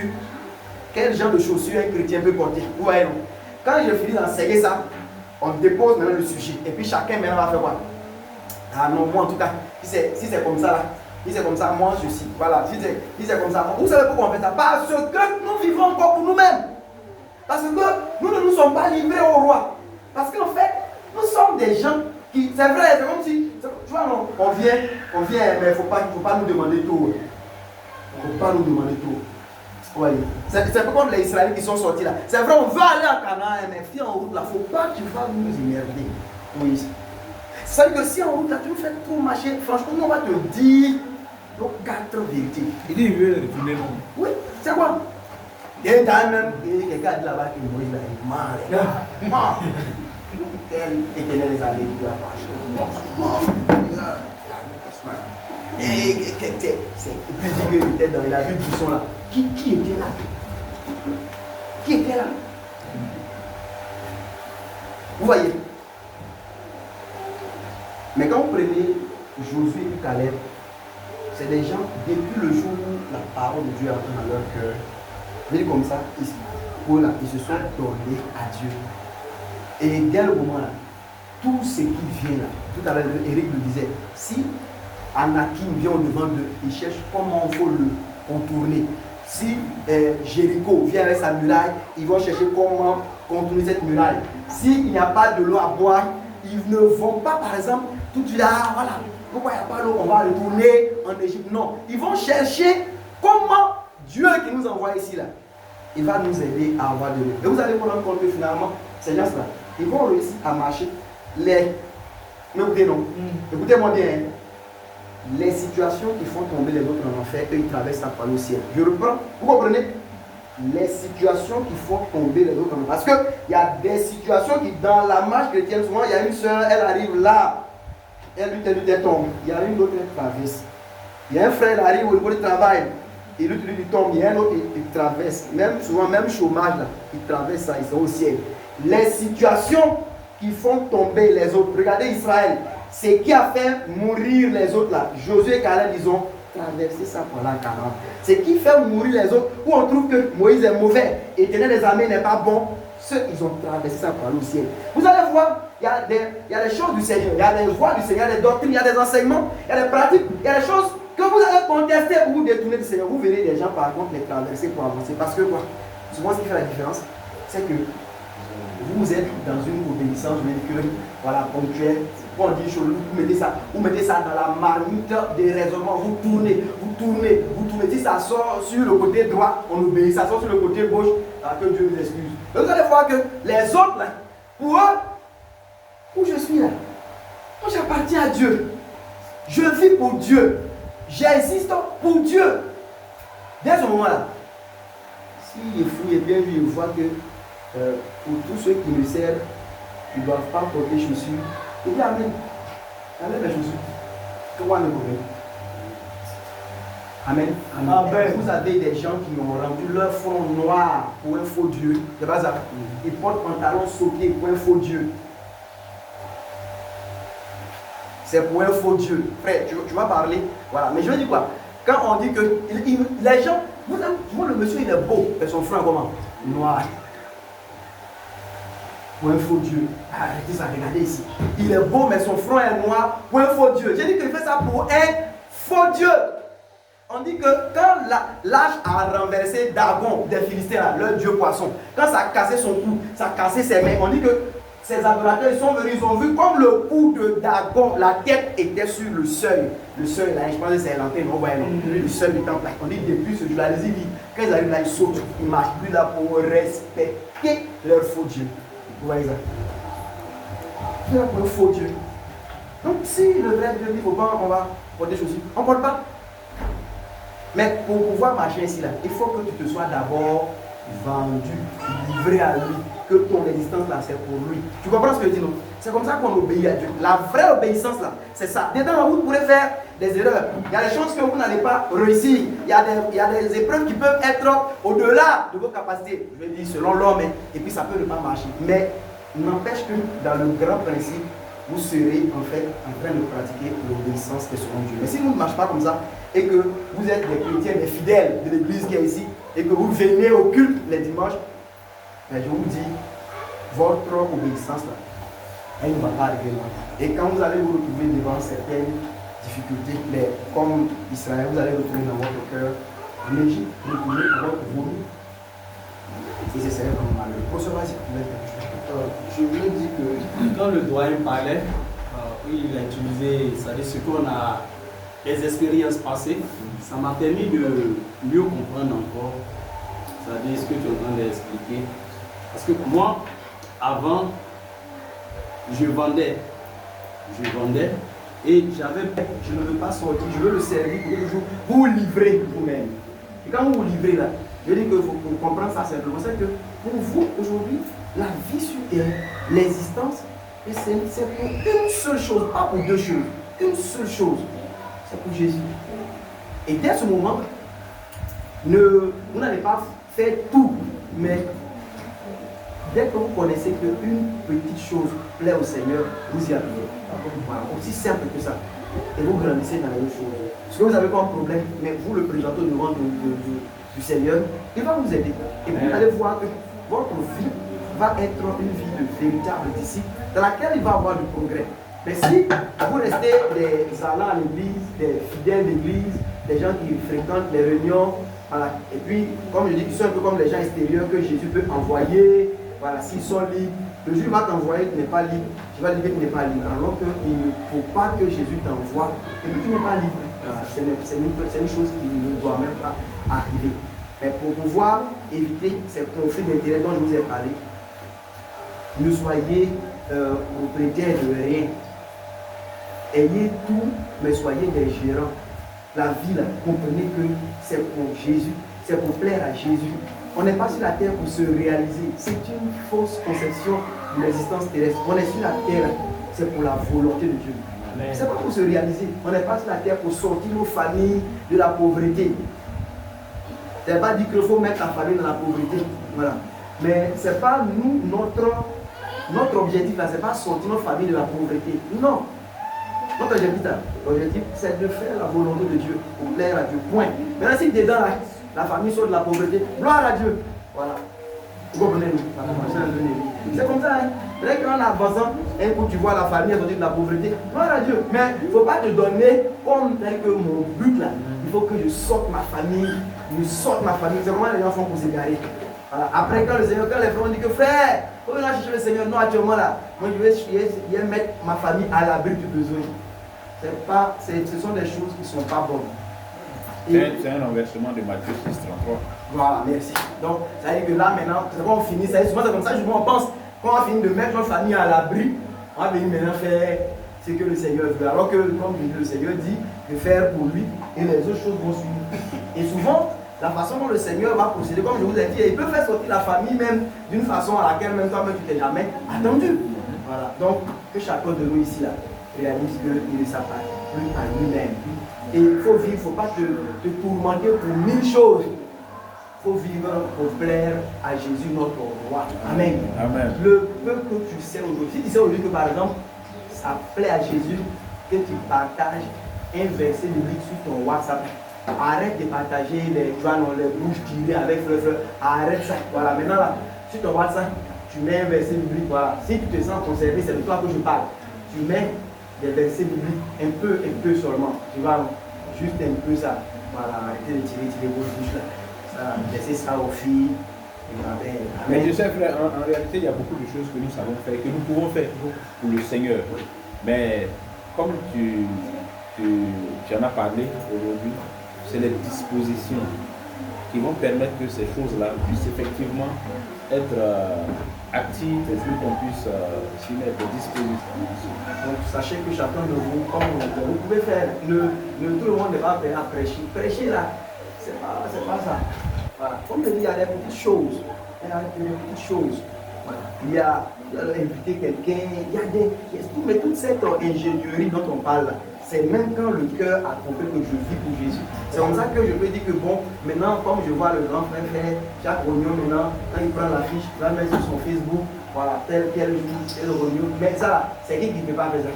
quel genre de chaussures un chrétien peut porter. Vous voyez non? Quand je finis d'enseigner ça, on dépose maintenant le sujet, et puis chacun maintenant va faire quoi? Ah non, moi en tout cas, si c'est comme ça là, si c'est comme ça, moi je suis. Voilà, si c'est comme ça, vous savez pourquoi on fait ça? Parce que nous vivons encore pour nous-mêmes. Parce que nous ne nous sommes pas livrés au roi. Parce qu'en fait, nous sommes des gens qui, c'est vrai, c'est comme si, tu vois, non, on vient, mais il ne faut pas nous demander tout. Il ne faut pas nous demander tout. Oui. C'est pas comme les Israéliens qui sont sortis là. C'est vrai, on veut aller à Canaan, mais si en route là, il ne faut pas que tu vas nous émerder. Oui. C'est vrai que si en route là, tu nous fais tout marcher, franchement, nous on va te dire nos 4 vérités. Il dit, il veut retourner non. Oui, c'est quoi? Il y a même quelqu'un a dit là-bas que Moïse là, il ment, les gars. Tel éternel les années qui et puis dit qu'il était dans la rue du son là. Qui était là? Qui était là? Vous voyez? Mais quand vous prenez Josué et Caleb, c'est des gens, depuis le jour où la parole de Dieu est entrée dans leur cœur, vous voyez comme ça, ils se sont donnés à Dieu. Et dès le moment là, tout ce qui vient là, tout à l'heure Eric le disait, si Anakim vient au devant d'eux, il cherche comment il faut le contourner. Si Jéricho vient avec sa muraille, ils vont chercher comment contourner cette muraille. S'il n'y a pas de l'eau à boire, ils ne vont pas par exemple tout de suite, ah voilà, pourquoi il n'y a pas d'eau, on va retourner en Égypte. Non, ils vont chercher comment Dieu qui nous envoie ici là, il va nous aider à avoir de l'eau. Et vous allez vous rendre compte que finalement, ces gens-là, ils vont réussir à marcher. Mais écoutez non, écoutez-moi bien, hein. Les situations qui font tomber les autres en enfer, eux ils traversent ça par le ciel. Je reprends, vous comprenez? Les situations qui font tomber les autres en enfer. Parce qu'il y a des situations qui, dans la marche chrétienne, souvent il y a une soeur, elle arrive là, elle tombe. Il y a une autre, elle traverse. Il y a un frère, il arrive au niveau du travail, il tombe. Il y a un autre, il traverse. Même souvent, même chômage là, il traverse ça, ils sont au ciel. Les situations qui font tomber les autres. Regardez Israël. C'est qui a fait mourir les autres là. Josué et Caleb, ils ont traversé ça pendant 40 ans. C'est qui fait mourir les autres. Où on trouve que Moïse est mauvais, Éternel des armées n'est pas bon. Ceux, ils ont traversé ça par le ciel. Vous allez voir, il y a des choses du Seigneur, il y a des voies du Seigneur, il y a des doctrines, il y a des enseignements, il y a des pratiques, il y a des choses que vous allez contester ou vous détourner du Seigneur. Vous verrez des gens par contre les traverser pour avancer. Parce que quoi? Souvent ce qui fait la différence, c'est que vous êtes dans une obéissance, je vais dire, voilà, ponctuelle. On dit chose, vous mettez ça dans la marmite des raisonnements, vous tournez. Si ça sort sur le côté droit, on obéit, ça sort sur le côté gauche, que Dieu nous excuse. Donc vous allez voir que les autres, là, pour eux, où je suis là, moi j'appartiens à Dieu. Je vis pour Dieu. J'existe pour Dieu. Dès ce moment-là, s'il est fou et bien lui, il voit que pour tous ceux qui me servent, ils ne doivent pas porter chaussures. Il dit Amen. Amen les chaussures. Comment le problème? Amen. Amen. Vous avez des gens qui ont rendu leur front noir pour un faux Dieu. C'est pas ça. Ils portent pantalon sauté pour un faux Dieu. C'est pour un faux Dieu. Frère, tu vas parler. Voilà. Mais je veux dire quoi? Quand on dit que les gens, vous le monsieur il est beau, mais son front comment? Noir. Pour un faux Dieu. Arrêtez ça, regardez ici. Il est beau, mais son front est noir. Pour un faux Dieu. J'ai dit qu'il fait ça pour un faux Dieu. On dit que quand l'âge a renversé Dagon des Philistins, leur dieu poisson, quand ça a cassé son cou, ça a cassé ses mains, on dit que ces adorateurs ils sont venus, ils ont vu comme le cou de Dagon, la tête était sur le seuil. Le seuil là, je pense que c'est l'antenne, on voit le seuil du temple. On dit depuis ce jour-là, les dit, quand ils arrivent là, ils sautent, ils ne marchent plus là pour respecter leur faux Dieu. Vous voyez ça? C'est un faux Dieu. Donc si le vrai Dieu dit, il ne faut pas, on va porter des chaussures, on ne porte pas. Mais pour pouvoir marcher ici, là, il faut que tu te sois d'abord vendu, livré à lui, que ton existence là, c'est pour lui. Tu comprends ce que je dis, non? C'est comme ça qu'on obéit à Dieu. La vraie obéissance là, c'est ça. Dedans, vous pourrez faire des erreurs. Il y a des choses que vous n'allez pas réussir. Il y a des épreuves qui peuvent être au-delà de vos capacités. Je vais dire selon l'homme, et puis ça peut ne pas marcher. Mais n'empêche que dans le grand principe, vous serez en fait en train de pratiquer l'obéissance qui est selon Dieu. Mais si vous ne marchez pas comme ça, et que vous êtes des chrétiens, des fidèles de l'église qui est ici, et que vous venez au culte les dimanches, ben je vous dis, votre obéissance là, elle ne va pas arriver là. Et quand vous allez vous retrouver devant certaines difficultés, mais comme Israël, vous allez retrouver dans votre cœur l'Égypte, retourner à votre vomi. Et c'est vraiment malheureux. Pour cela, si vous voulez quelque chose. Je voulais dire que quand le doyen parlait, il a utilisé, c'est-à-dire ce qu'on a, les expériences passées, ça m'a permis de mieux comprendre encore, c'est-à-dire ce que tu es en train d'expliquer. Parce que moi, avant, je vendais et j'avais, je ne veux pas sortir, je veux le servir pour toujours vous livrer vous-même. Et quand vous vous livrez là, je dis que vous comprenez ça simplement, c'est que pour vous aujourd'hui, la vie sur terre, l'existence, c'est pour une seule chose, pas pour deux choses, une seule chose, c'est pour Jésus. Et dès ce moment, vous n'allez pas faire tout, mais dès que vous connaissez qu'une petite chose plaît au Seigneur, vous y arrivez. Voilà, aussi simple que ça. Et vous grandissez dans les autres choses. Ce que vous avez comme problème, mais vous le présentez devant du Seigneur, il va vous aider. Et vous allez voir que votre vie va être une vie de véritable disciple dans laquelle il va avoir du progrès. Mais si vous restez des allants à l'église, des fidèles d'église, des gens qui fréquentent les réunions, voilà. Et puis, comme je dis, ils sont un peu comme les gens extérieurs que Jésus peut envoyer, voilà, s'ils sont libres, le jour va t'envoyer, tu n'es pas libre, tu vas dire que tu n'es pas libre, alors qu'il ne faut pas que Jésus t'envoie et que tu n'es pas libre. C'est une chose qui ne doit même pas arriver. Mais pour pouvoir éviter ces conflits d'intérêts dont je vous ai parlé, ne soyez propriétaires de rien. Ayez tout, mais soyez des gérants. La vie, là, comprenez que c'est pour Jésus, c'est pour plaire à Jésus. On n'est pas sur la terre pour se réaliser. C'est une fausse conception de l'existence terrestre. On est sur la terre, c'est pour la volonté de Dieu. C'est pas pour se réaliser. On n'est pas sur la terre pour sortir nos familles de la pauvreté. C'est pas dit qu'il faut mettre la famille dans la pauvreté. Voilà. Mais c'est pas nous, notre objectif là, c'est pas sortir nos familles de la pauvreté. Non. Notre objectif, c'est de faire la volonté de Dieu, pour plaire à Dieu. Point. Maintenant, si dedans la famille sort de la pauvreté, gloire à Dieu. Voilà. Vous comprenez nous? C'est comme ça. Hein? Dès qu'en avançant, un coup tu vois la famille sortir de la pauvreté, gloire à Dieu. Mais il ne faut pas te donner comme tel que mon but là. Il faut que je sorte ma famille. C'est comment les gens font pour s'égarer. Voilà. Après, quand les frères disent que frère, il faut venir chercher le Seigneur. Non, actuellement là, moi je vais mettre ma famille à l'abri du besoin. Ce sont des choses qui ne sont pas bonnes. C'est un renversement de Matthieu 6,33. Voilà, merci. Donc, ça veut dire que là maintenant, c'est quand on finit, souvent c'est comme ça, on pense, quand on finit de mettre notre famille à l'abri, on va venir maintenant faire ce que le Seigneur veut. Alors que, comme le Seigneur dit, de faire pour lui, et les autres choses vont suivre. Et souvent, la façon dont le Seigneur va procéder, comme je vous ai dit, il peut faire sortir la famille même d'une façon à laquelle même toi-même tu t'es jamais attendu. Voilà. Donc, que chacun de nous ici là réalise qu'il ne s'appartient plus à lui-même. Et il faut vivre, il ne faut pas te tourmenter pour 1000 choses. Il faut vivre pour plaire à Jésus, notre roi. Amen. Amen. Le peu que tu sais aujourd'hui, si tu sais aujourd'hui que par exemple, ça plaît à Jésus, que tu partages un verset biblique sur ton WhatsApp, arrête de partager les bouches tirées avec fleurs. Arrête ça. Voilà, maintenant là, sur ton WhatsApp, tu mets un verset biblique. Voilà. Si tu te sens concerné, c'est de toi que je parle. Tu mets des versets bibliques, un peu seulement. Tu vois, juste un peu ça. Voilà, arrêtez de tirer vos bouches là. Ça, laissez ça aux filles. Mais je sais, frère, en réalité, il y a beaucoup de choses que nous savons faire, que nous pouvons faire pour le Seigneur. Mais comme tu en as parlé aujourd'hui, c'est les dispositions qui vont permettre que ces choses-là puissent effectivement être actives et qu'on puisse s'y mettre des dispositions. Donc sachez que chacun de vous, comme vous pouvez faire, tout le monde n'est pas prêt à prêcher. Prêcher là, c'est pas ça. Voilà. Comme je dis, il y a des petites choses. Il y a des petites choses. Voilà. Il y a inviter quelqu'un, mais toute cette ingénierie dont on parle, c'est même quand le cœur a compris que je vis pour Jésus. C'est comme ça que je peux dire que bon, maintenant, comme je vois le grand frère faire chaque réunion maintenant, quand il prend l'affiche, il va mettre sur son Facebook, voilà, tel jour, tel réunion. Mais ça, c'est qui ne peut pas faire ça?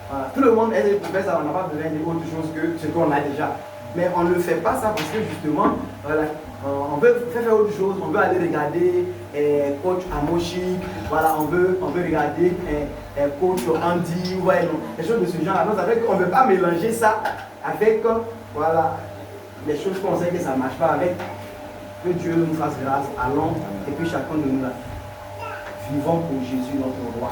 Voilà. Tout le monde peut faire ça, on n'a pas besoin d'autre chose que ce qu'on a déjà. Mais on ne fait pas ça parce que justement, voilà, on veut faire autre chose, on veut aller regarder coach Amoshi, voilà, on veut regarder coach Andy, ouais, non, des choses de ce genre. Donc ça fait qu'on ne veut pas mélanger ça avec voilà, les choses qu'on sait que ça ne marche pas avec. Que Dieu nous fasse grâce, allons, et puis chacun de nous là, vivons pour Jésus notre roi.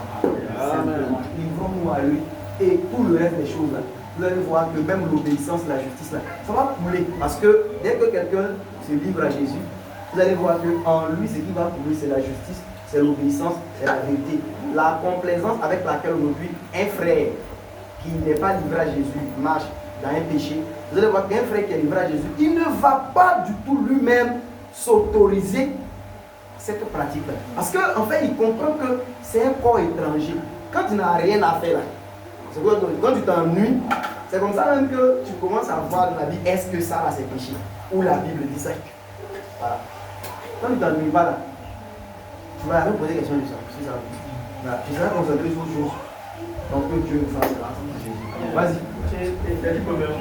Simplement, livrons-nous à lui et tout le reste des choses là. Vous allez voir que même l'obéissance, la justice, là, ça va couler. Parce que dès que quelqu'un se livre à Jésus, vous allez voir qu'en lui, ce qui va couler, c'est la justice, c'est l'obéissance, c'est la vérité. La complaisance avec laquelle aujourd'hui un frère qui n'est pas livré à Jésus marche dans un péché, vous allez voir qu'un frère qui est livré à Jésus, il ne va pas du tout lui-même s'autoriser cette pratique-là. Parce qu'en fait, il comprend que c'est un corps étranger. Quand tu n'as rien à faire là, quand tu t'ennuies, c'est comme ça même que tu commences à voir dans la Bible, est-ce que ça là c'est péché? Ou la Bible dit ça. Voilà. Quand tu t'ennuies pas là, tu vas aller poser question de ça. Si ça voilà. Tu seras concentré sur autre chose. Donc que Dieu nous fasse grâce. Vas-y. J'ai dit premièrement,